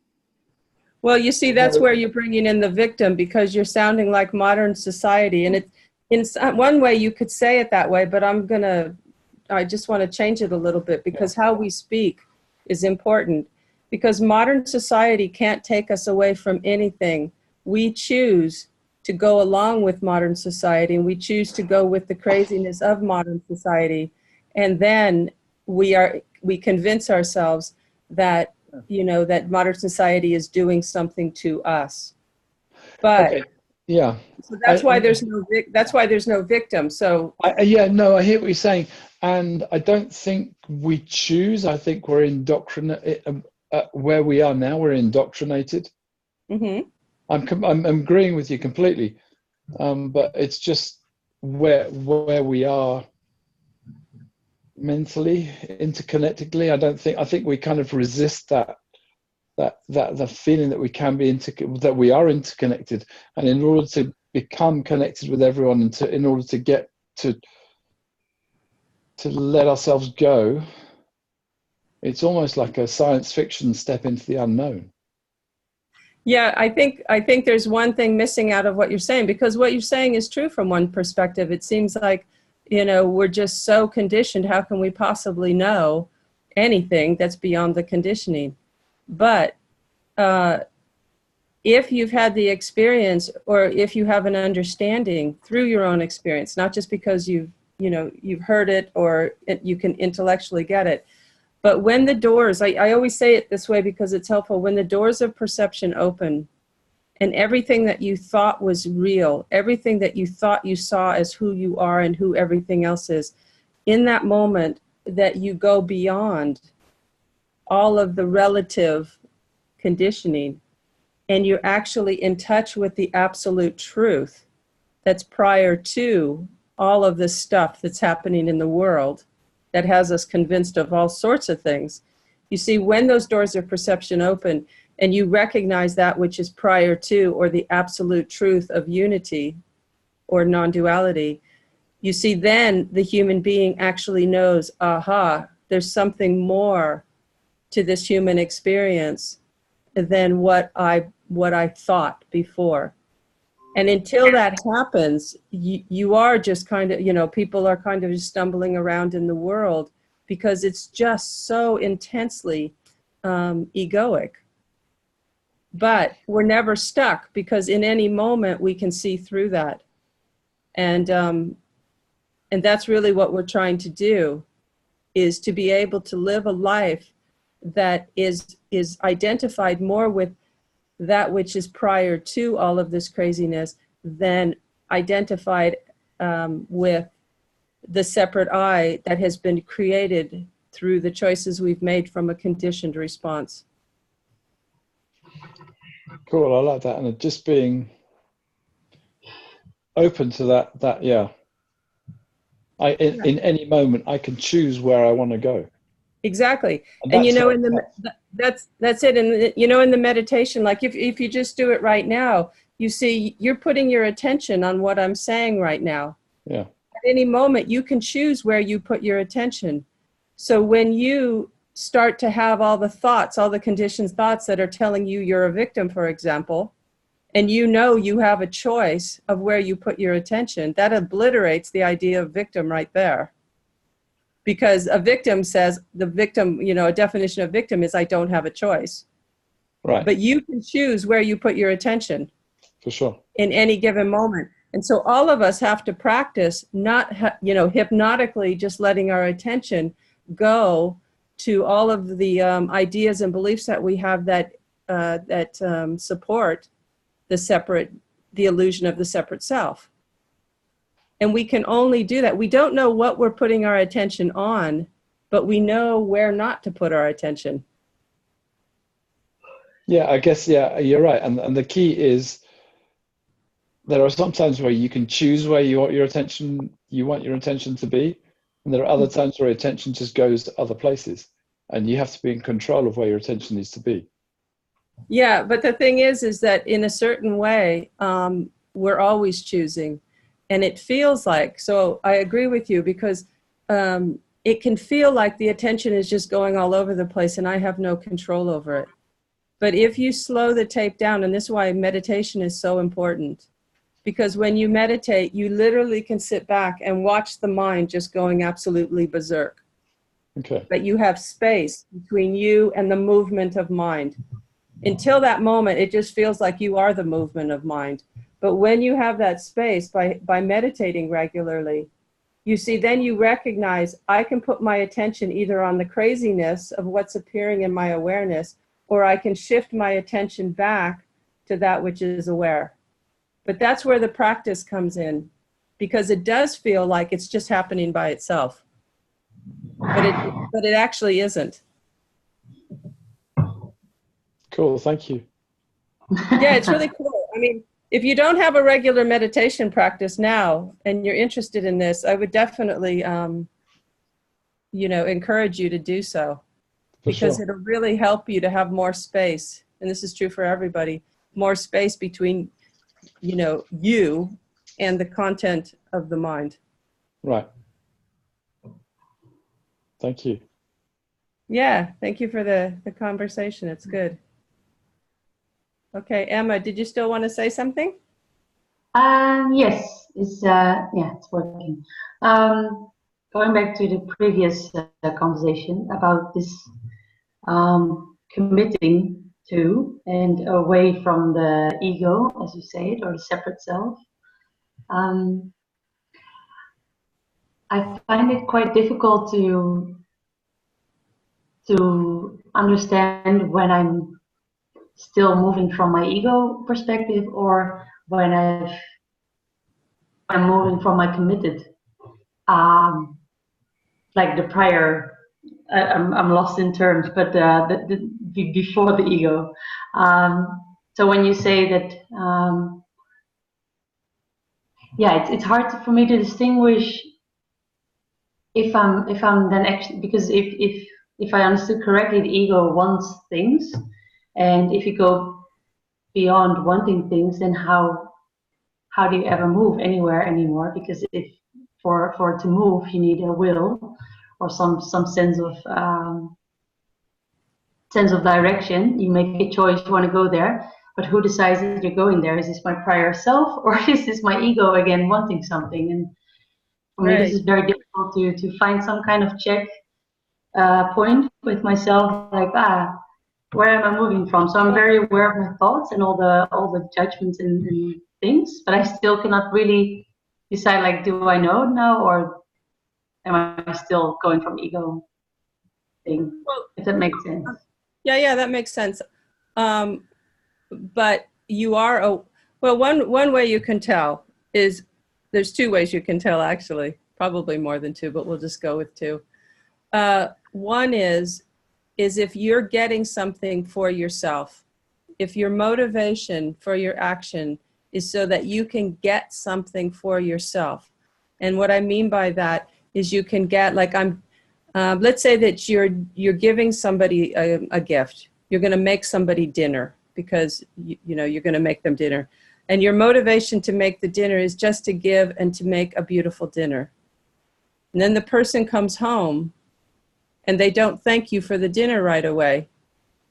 Well, you see, that's where you're bringing in the victim, because you're sounding like modern society. And in one way you could say it that way, but I just want to change it a little bit, because how we speak is important. Because modern society can't take us away from anything. We choose to go along with modern society, and we choose to go with the craziness of modern society. And then we convince ourselves that, you know, that modern society is doing something to us. But okay. Yeah, so that's why there's no victim. So I hear what you're saying, and I don't think we choose. I think we're indoctrinated. Where we are now, we're indoctrinated. mm-hmm. I'm agreeing with you completely, but it's just where we are mentally, interconnectedly. I think we kind of resist that the feeling that we can be that we are interconnected, and in order to become connected with everyone, and in order to get to let ourselves go, it's almost like a science fiction step into the unknown. Yeah, I think there's one thing missing out of what you're saying, because what you're saying is true from one perspective. It seems like, you know, we're just so conditioned. How can we possibly know anything that's beyond the conditioning? But if you've had the experience, or if you have an understanding through your own experience, not just because you've heard it or you can intellectually get it, but when the doors, I always say it this way because it's helpful, when the doors of perception open and everything that you thought was real, everything that you thought you saw as who you are and who everything else is, in that moment that you go beyond all of the relative conditioning, and you're actually in touch with the absolute truth that's prior to all of this stuff that's happening in the world that has us convinced of all sorts of things. You see, when those doors of perception open and you recognize that which is prior to, or the absolute truth of unity or non-duality, you see, then the human being actually knows, aha, there's something more to this human experience than what I thought before. And until that happens, you are just kind of, you know, people are kind of just stumbling around in the world because it's just so intensely egoic. But we're never stuck, because in any moment we can see through that. And that's really what we're trying to do, is to be able to live a life that is identified more with that which is prior to all of this craziness than identified with the separate I that has been created through the choices we've made from a conditioned response. Cool, I like that. And just being open to that, yeah. In any moment, I can choose where I want to go. Exactly. And you know, that's it. And you know, in the meditation, like if you just do it right now, you see, you're putting your attention on what I'm saying right now. Yeah. At any moment, you can choose where you put your attention. So when you start to have all the thoughts, all the conditioned thoughts that are telling you you're a victim, for example, and you know you have a choice of where you put your attention, that obliterates the idea of victim right there. Because a victim says, the victim, you know, a definition of victim is I don't have a choice. Right. But you can choose where you put your attention. For sure. In any given moment. And so all of us have to practice not, you know, hypnotically just letting our attention go to all of the ideas and beliefs that we have that support the illusion of the separate self. And we can only do that. We don't know what we're putting our attention on, but we know where not to put our attention. Yeah, I guess, yeah, you're right. And the key is, there are some times where you can choose where you want your attention to be. And there are other times where attention just goes to other places. And you have to be in control of where your attention needs to be. Yeah, but the thing is that in a certain way, we're always choosing. And it feels like, so I agree with you, because it can feel like the attention is just going all over the place and I have no control over it. But if you slow the tape down, and this is why meditation is so important, because when you meditate, you literally can sit back and watch the mind just going absolutely berserk. Okay. But you have space between you and the movement of mind. Until that moment, it just feels like you are the movement of mind. But when you have that space by meditating regularly, you see, then you recognize I can put my attention either on the craziness of what's appearing in my awareness, or I can shift my attention back to that which is aware. But that's where the practice comes in, because it does feel like it's just happening by itself. But it actually isn't. Cool, thank you. Yeah, it's really cool. I mean, if you don't have a regular meditation practice now and you're interested in this, I would definitely, you know, encourage you to do so. Because it'll really help you to have more space. And this is true for everybody, more space between, you know, you and the content of the mind. Right. Thank you. Yeah, thank you for the conversation. It's good. Okay, Emma, did you still want to say something? Yes, it's working. Going back to the previous conversation about this committing to and away from the ego, as you say it, or the separate self. I find it quite difficult to understand when I'm still moving from my ego perspective, or when I'm moving from my committed, like the prior. I'm lost in terms, but the before the ego. So when you say that, yeah, it's hard for me to distinguish if I'm then actually, because if I understood correctly, the ego wants things, and if you go beyond wanting things, then how do you ever move anywhere anymore? Because if for to move, you need a will or some sense of direction. You make a choice, you want to go there, but who decides that you're going there? Is this my prior self, or is this my ego again wanting something? And for me, this is very difficult to find some kind of check point with myself, like, where am I moving from? So I'm very aware of my thoughts and all the judgments and things, but I still cannot really decide, like, do I know now, or am I still going from ego thing? If that makes sense. Yeah, that makes sense. But you are well. One way you can tell is, there's two ways you can tell, actually, probably more than two, but we'll just go with two. One is if you're getting something for yourself, if your motivation for your action is so that you can get something for yourself. And what I mean by that is you can get, like, let's say that you're giving somebody a gift. You're going to make somebody dinner because you know you're going to make them dinner. And your motivation to make the dinner is just to give and to make a beautiful dinner. And then the person comes home and they don't thank you for the dinner right away.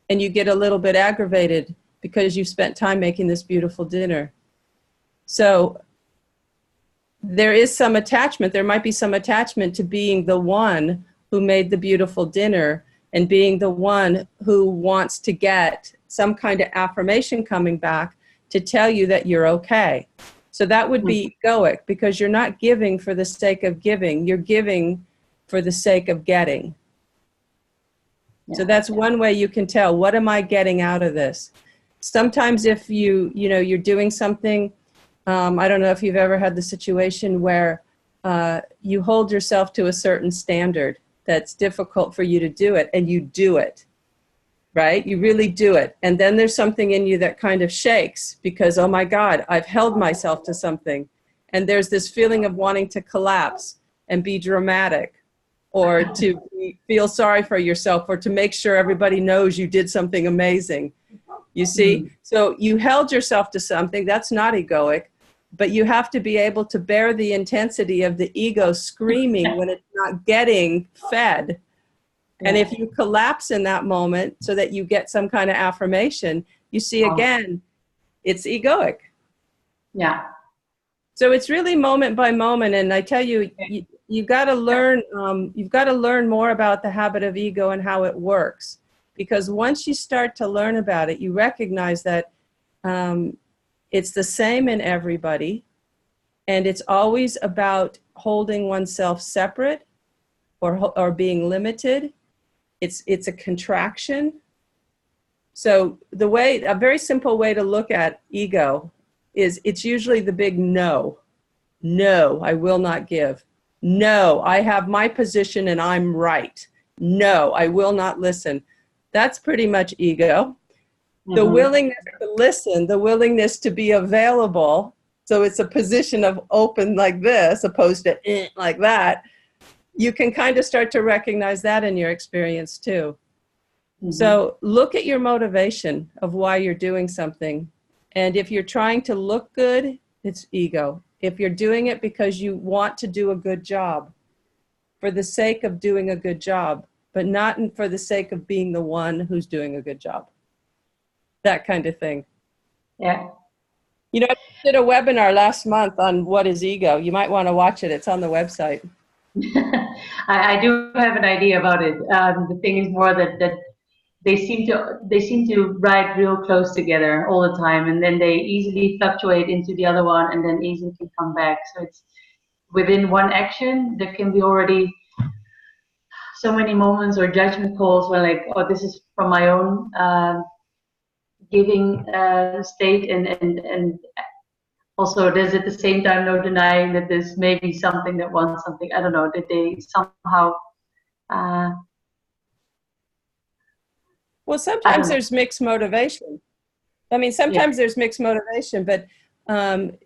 And you get a little bit aggravated because you spent time making this beautiful dinner. So there is some attachment. There might be some attachment to being the one who made the beautiful dinner and being the one who wants to get some kind of affirmation coming back to tell you that you're okay. So that would be egoic, because you're not giving for the sake of giving. You're giving for the sake of getting. So that's one way you can tell, what am I getting out of this? Sometimes if you're doing something, I don't know if you've ever had the situation where you hold yourself to a certain standard that's difficult for you to do it, and you do it, right? You really do it. And then there's something in you that kind of shakes because, oh my God, I've held myself to something. And there's this feeling of wanting to collapse and be dramatic, or to feel sorry for yourself, or to make sure everybody knows you did something amazing. You see? So you held yourself to something. That's not egoic, but you have to be able to bear the intensity of the ego screaming when it's not getting fed. And if you collapse in that moment so that you get some kind of affirmation, you see, again, it's egoic. Yeah. So it's really moment by moment. And I tell you, you've got to learn, more about the habit of ego and how it works. Because once you start to learn about it, you recognize that it's the same in everybody. And it's always about holding oneself separate or being limited. It's a contraction. So a very simple way to look at ego is, it's usually the big no. No, I will not give. No, I have my position and I'm right. No, I will not listen. That's pretty much ego. The willingness to listen, the willingness to be available. So it's a position of open like this, opposed to like that. You can kind of start to recognize that in your experience too. So look at your motivation of why you're doing something. And if you're trying to look good, it's ego. If you're doing it because you want to do a good job, for the sake of doing a good job, but not for the sake of being the one who's doing a good job. That kind of thing. Yeah. You know, I did a webinar last month on what is ego. You might want to watch it. It's on the website. I do have an idea about it. The thing is more that they seem to ride real close together all the time, and then they easily fluctuate into the other one, and then easily can come back. So it's within one action there can be already so many moments or judgment calls where, like, oh, this is from my own giving state, and also there's at the same time no denying that there's maybe something that wants something. I don't know, that they somehow well, sometimes there's mixed motivation. I mean, sometimes there's mixed motivation, but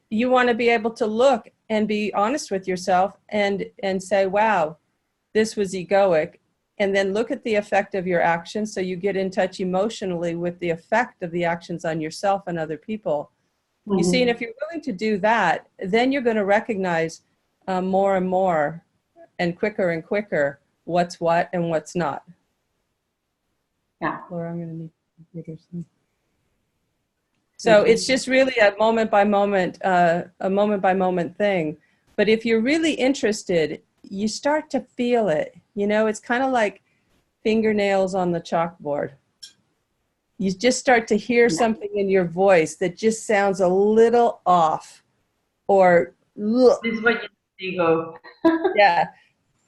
you want to be able to look and be honest with yourself and say, wow, this was egoic. And then look at the effect of your actions, so you get in touch emotionally with the effect of the actions on yourself and other people. Mm-hmm. You see, and if you're willing to do that, then you're going to recognize more and more and quicker what's what and what's not. Yeah. Laura, I'm going to need computers. So it's just really a moment by moment thing. But if you're really interested, you start to feel it. You know, it's kind of like fingernails on the chalkboard. You just start to hear something in your voice that just sounds a little off, or this is what you go. Yeah,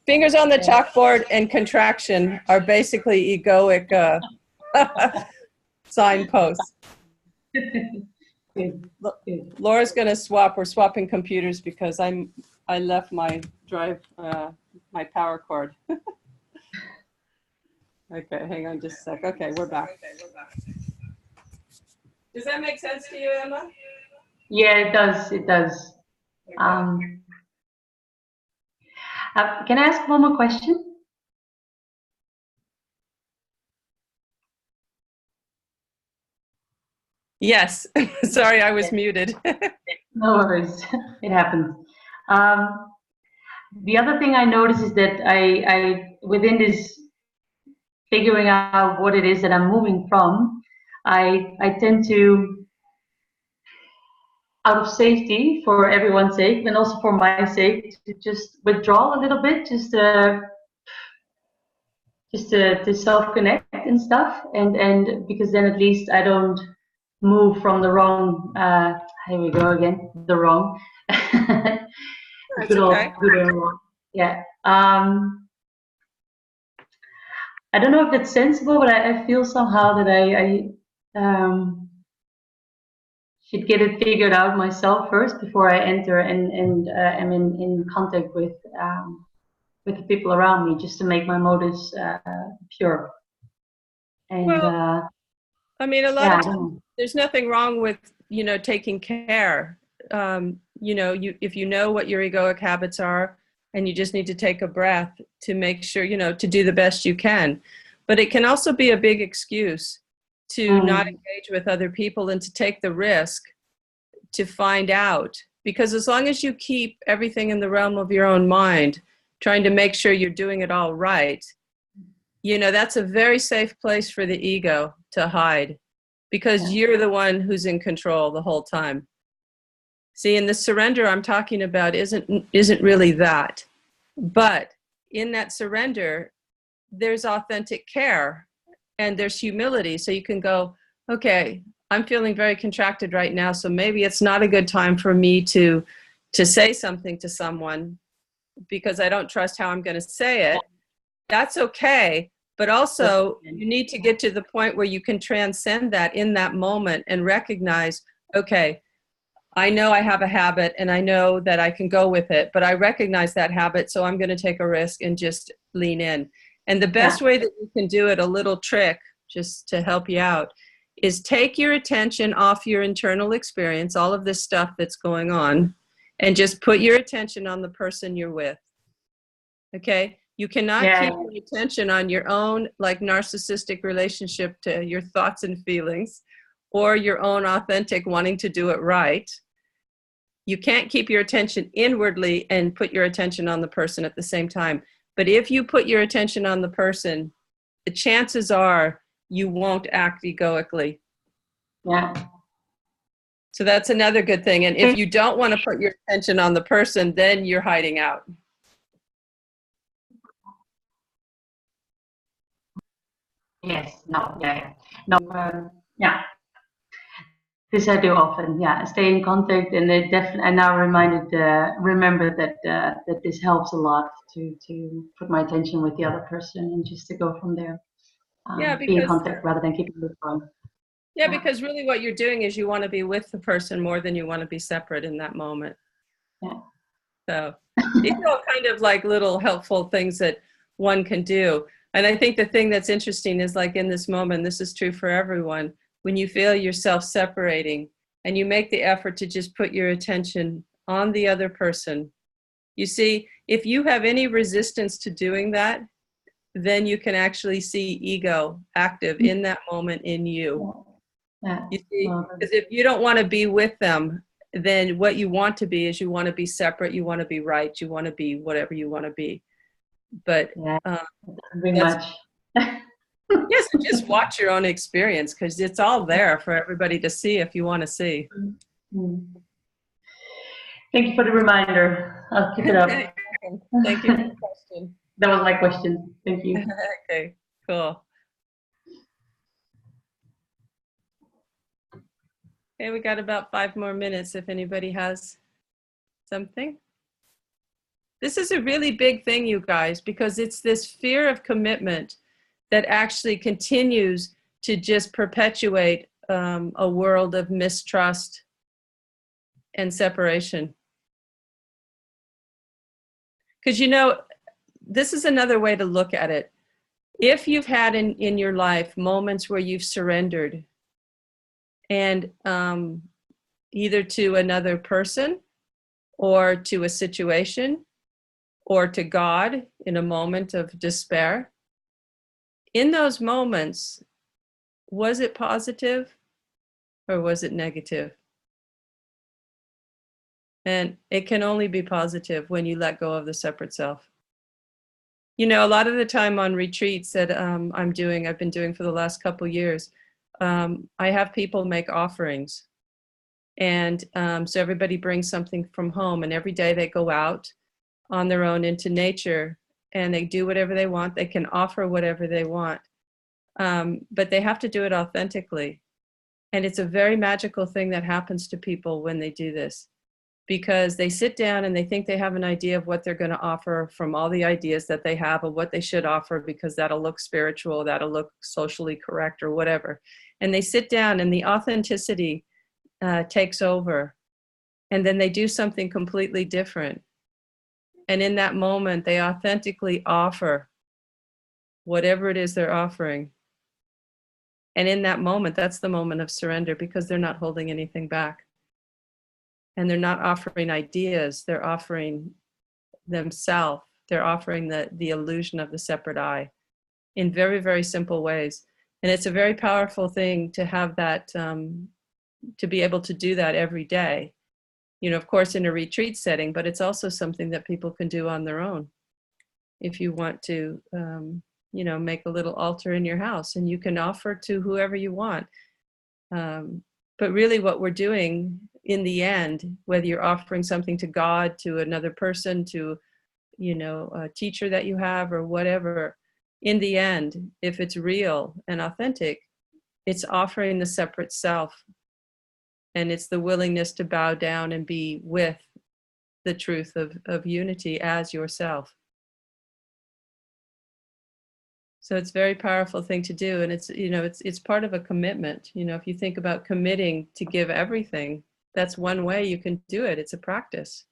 fingers on the chalkboard and contraction are basically egoic signposts. Laura's going to swap. We're swapping computers because I left my my power cord. Okay, hang on just a sec. Okay, we're back. Does that make sense to you, Emma? Yeah, it does. It does. Okay. Can I ask one more question? Yes. Sorry, I was muted. No worries. It happens. The other thing I notice is that I within this figuring out what it is that I'm moving from, I tend to, out of safety for everyone's sake and also for my sake, to just withdraw a little bit, just to self-connect and stuff, and because then at least I don't move from the wrong. Here we go again, the wrong. That's okay. Good or wrong. Yeah. I don't know if that's sensible, but I feel somehow that I should get it figured out myself first before I enter and am in contact with the people around me, just to make my motives pure. And well, I mean, a lot of times, there's nothing wrong with, you know, taking care. You know, if you know what your egoic habits are, and you just need to take a breath to make sure, you know, to do the best you can. But it can also be a big excuse to not engage with other people and to take the risk to find out. Because as long as you keep everything in the realm of your own mind, trying to make sure you're doing it all right, you know, that's a very safe place for the ego to hide, because you're the one who's in control the whole time. See, and the surrender I'm talking about isn't really that. But in that surrender, there's authentic care and there's humility. So you can go, okay, I'm feeling very contracted right now, so maybe it's not a good time for me to say something to someone because I don't trust how I'm going to say it. That's okay. But also, you need to get to the point where you can transcend that in that moment and recognize, okay, I know I have a habit and I know that I can go with it, but I recognize that habit, so I'm going to take a risk and just lean in. And the best way that you can do it, a little trick just to help you out, is take your attention off your internal experience, all of this stuff that's going on, and just put your attention on the person you're with. Okay? You cannot keep your attention on your own, like, narcissistic relationship to your thoughts and feelings, or your own authentic wanting to do it right. You can't keep your attention inwardly and put your attention on the person at the same time. But if you put your attention on the person, the chances are you won't act egoically. Yeah. So that's another good thing. And if you don't want to put your attention on the person, then you're hiding out. Yes. No. Yeah. No. Yeah. This I do often. Yeah. Stay in contact, and it definitely. I now remember that that this helps a lot to put my attention with the other person and just to go from there. Be in contact rather than keeping it going. Yeah, because really what you're doing is you want to be with the person more than you want to be separate in that moment. Yeah. So these are all kind of like little helpful things that one can do. And I think the thing that's interesting is, like, in this moment, this is true for everyone, when you feel yourself separating and you make the effort to just put your attention on the other person. You see, if you have any resistance to doing that, then you can actually see ego active in that moment in you. Yeah. You see, because if you don't want to be with them, then what you want to be is you want to be separate, you want to be right, you want to be whatever you want to be. But very much. Yes, just watch your own experience, because it's all there for everybody to see if you want to see. Thank you for the reminder. I'll keep it up. Thank you for the question. That was my question. Thank you. Okay, cool. Okay, we got about 5 more minutes if anybody has something. This is a really big thing, you guys, because it's this fear of commitment that actually continues to just perpetuate a world of mistrust and separation. Because, you know, this is another way to look at it. If you've had in your life moments where you've surrendered, and either to another person or to a situation or to God in a moment of despair, in those moments, was it positive or was it negative? And it can only be positive when you let go of the separate self. You know, a lot of the time on retreats that I've been doing for the last couple years, I have people make offerings. And so everybody brings something from home, and every day they go out on their own into nature and they do whatever they want. They can offer whatever they want, but they have to do it authentically. And it's a very magical thing that happens to people when they do this, because they sit down and they think they have an idea of what they're going to offer from all the ideas that they have of what they should offer, because that'll look spiritual, that'll look socially correct or whatever. And they sit down and the authenticity takes over, and then they do something completely different. And in that moment, they authentically offer whatever it is they're offering. And in that moment, that's the moment of surrender, because they're not holding anything back. And they're not offering ideas, they're offering themselves. They're offering the illusion of the separate I in very, very simple ways. And it's a very powerful thing to have that, to be able to do that every day. You know, of course, in a retreat setting, but it's also something that people can do on their own. If you want to, you know, make a little altar in your house, and you can offer to whoever you want. But really what we're doing in the end, whether you're offering something to God, to another person, to, you know, a teacher that you have or whatever, in the end, if it's real and authentic, it's offering the separate self. And it's the willingness to bow down and be with the truth of unity as yourself. So it's a very powerful thing to do. And it's, you know, it's part of a commitment. You know, if you think about committing to give everything, that's one way you can do it. It's a practice.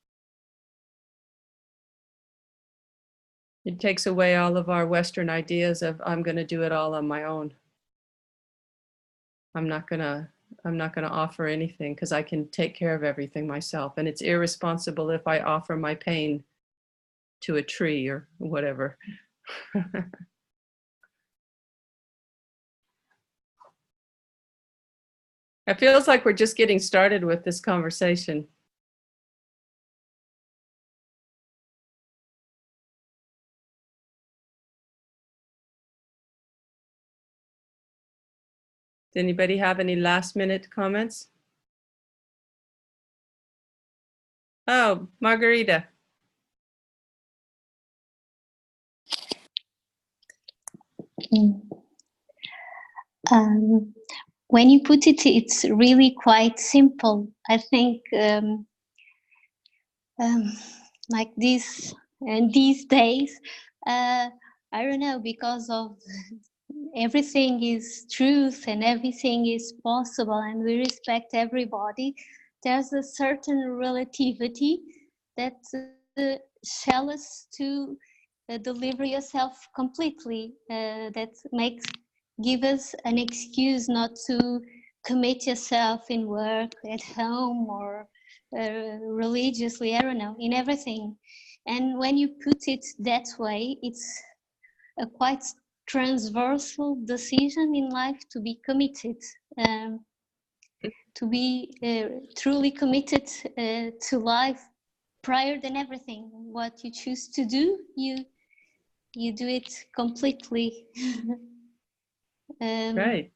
It takes away all of our Western ideas of, I'm going to do it all on my own. I'm not going to offer anything because I can take care of everything myself. And it's irresponsible if I offer my pain to a tree or whatever. It feels like we're just getting started with this conversation. Does anybody have any last minute comments? Oh, Margarita. When you put it, it's really quite simple. I think like this and these days, I don't know, because of everything is truth and everything is possible and we respect everybody, there's a certain relativity that shall us to deliver yourself completely, that give us an excuse not to commit yourself in work, at home, or religiously, I don't know, in everything. And when you put it that way, it's a quite transversal decision in life to be committed, to be truly committed to life prior than everything. What you choose to do, you do it completely. Right.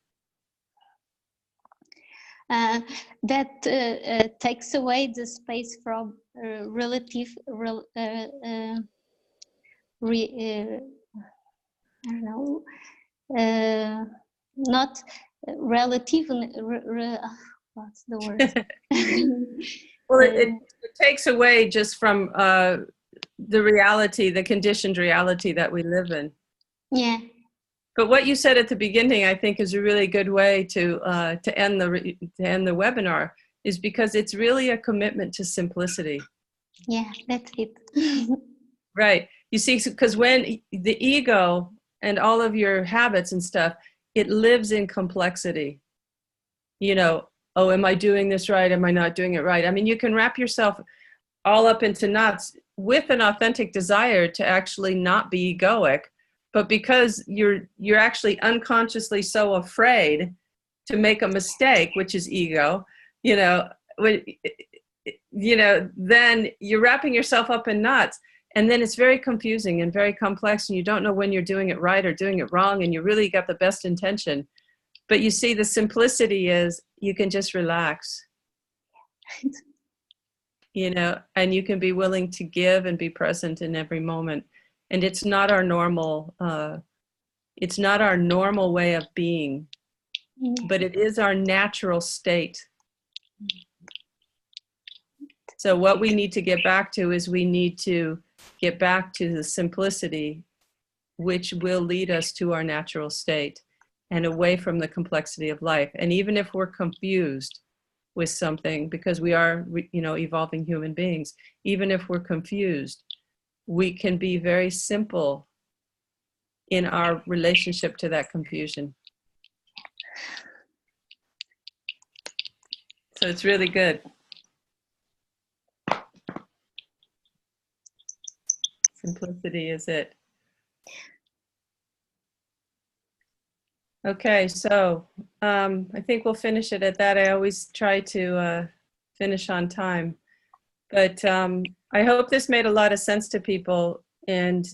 That takes away the space from I don't know, not relative, what's the word? Well, it takes away just from the reality, the conditioned reality that we live in. Yeah. But what you said at the beginning, I think, is a really good way to end the webinar, is because it's really a commitment to simplicity. Yeah, that's it. Right. You see, because when the ego and all of your habits and stuff, it lives in complexity. You know, oh, am I doing this right? Am I not doing it right? I mean, you can wrap yourself all up into knots with an authentic desire to actually not be egoic, but because you're actually unconsciously so afraid to make a mistake, which is ego, then you're wrapping yourself up in knots. And then it's very confusing and very complex, and you don't know when you're doing it right or doing it wrong, and you really got the best intention. But you see, the simplicity is you can just relax, and you can be willing to give and be present in every moment. And it's not our normal, way of being, but it is our natural state. So what we need to get back to is we need to get back to the simplicity, which will lead us to our natural state and away from the complexity of life. And even if we're confused with something, because we are, evolving human beings, even if we're confused, we can be very simple in our relationship to that confusion. So it's really good. Simplicity is it. Okay, so I think we'll finish it at that. I always try to finish on time. But I hope this made a lot of sense to people, and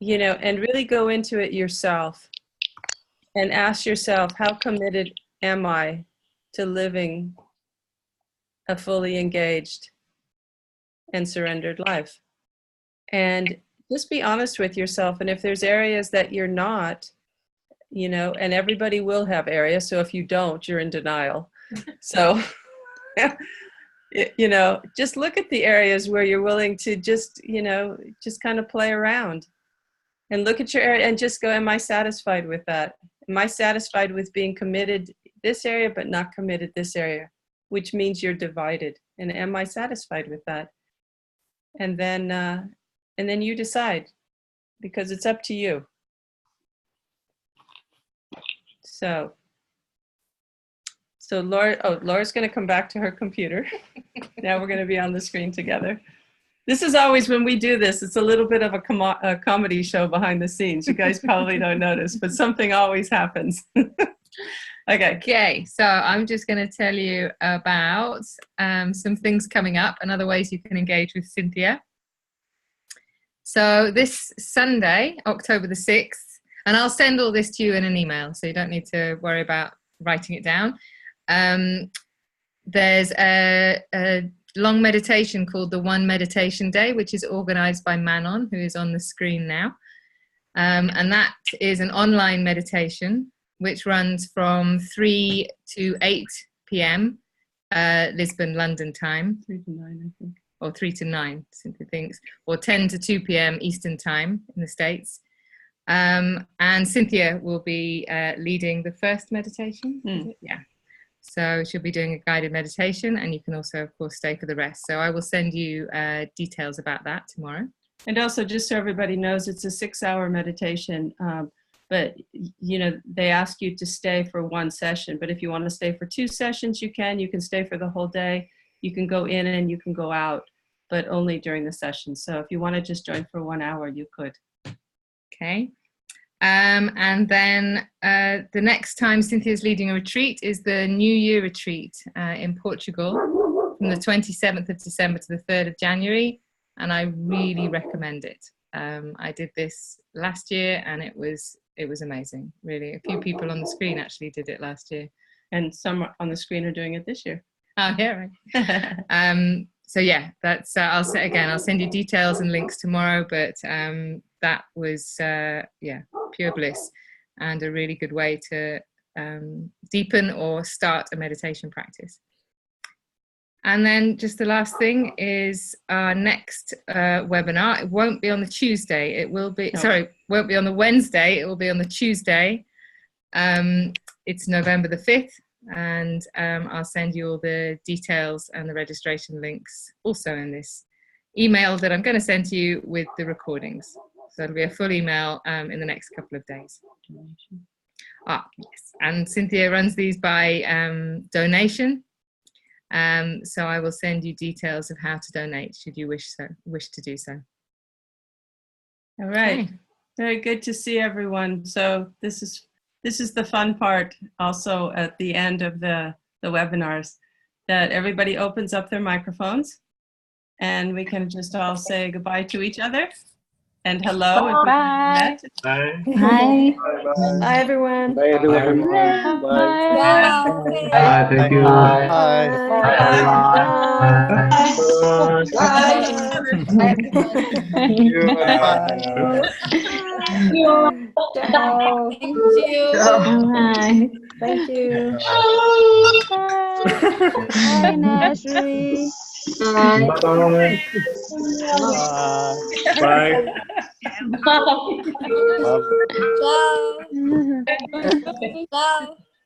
really go into it yourself and ask yourself, how committed am I to living a fully engaged and surrendered life? And just be honest with yourself. And if there's areas that you're not, and everybody will have areas. So if you don't, you're in denial. So, just look at the areas where you're willing to just kind of play around and look at your area and just go, am I satisfied with that? Am I satisfied with being committed this area, but not committed this area, which means you're divided. And am I satisfied with that? And then you decide, because it's up to you. So Laura's going to come back to her computer. Now we're going to be on the screen together. This is always, when we do this, it's a little bit of a comedy show behind the scenes. You guys probably don't notice, but something always happens. Okay, so I'm just going to tell you about some things coming up and other ways you can engage with Cynthia. So this Sunday, October the 6th, and I'll send all this to you in an email, so you don't need to worry about writing it down. There's a long meditation called the One Meditation Day, which is organized by Manon, who is on the screen now. And that is an online meditation, which runs from 3 to 8 p.m. Lisbon, London time. 3 to 9, I think. Or 3 to 9, Cynthia thinks. Or 10 to 2 p.m. Eastern time in the States. And Cynthia will be leading the first meditation. Yeah. So she'll be doing a guided meditation, and you can also, of course, stay for the rest. So I will send you details about that tomorrow. And also, just so everybody knows, it's a 6-hour meditation. but you know, they ask you to stay for one session. But if you want to stay for 2 sessions, you can stay for the whole day. You can go in and you can go out, but only during the session. So if you want to just join for 1 hour, you could. Okay. And then the next time Cynthia's leading a retreat is the New Year retreat in Portugal from the 27th of December to the 3rd of January. And I really recommend it. I did this last year and it was amazing, really. A few people on the screen actually did it last year. And some on the screen are doing it this year. Oh, yeah, right. So yeah, that's, I'll send you details and links tomorrow, but that was, pure bliss and a really good way to deepen or start a meditation practice. And then just the last thing is our next webinar. It won't be on the Tuesday. It will be, won't be on the Wednesday. It will be on the Tuesday. It's November the 5th. And I'll send you all the details and the registration links also in this email that I'm going to send to you with the recordings. So it'll be a full email in the next couple of days. Yes. And Cynthia runs these by donation. So I will send you details of how to donate should you wish to do so. All right. Okay. Very good to see everyone. So this is the fun part also at the end of the webinars, that everybody opens up their microphones and we can just all say goodbye to each other and hello. Bye. Bye. Bye. Bye, everyone. Bye, everyone. Bye. Bye. Thank you. Bye. Thank you. Ciao. Bye. Thank you. Bye, Nasri. Bye. Bye.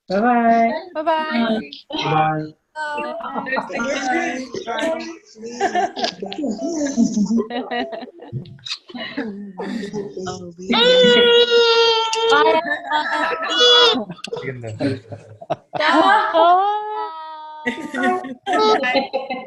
Bye-bye. Bye-bye. Bye. Ciao. Oh.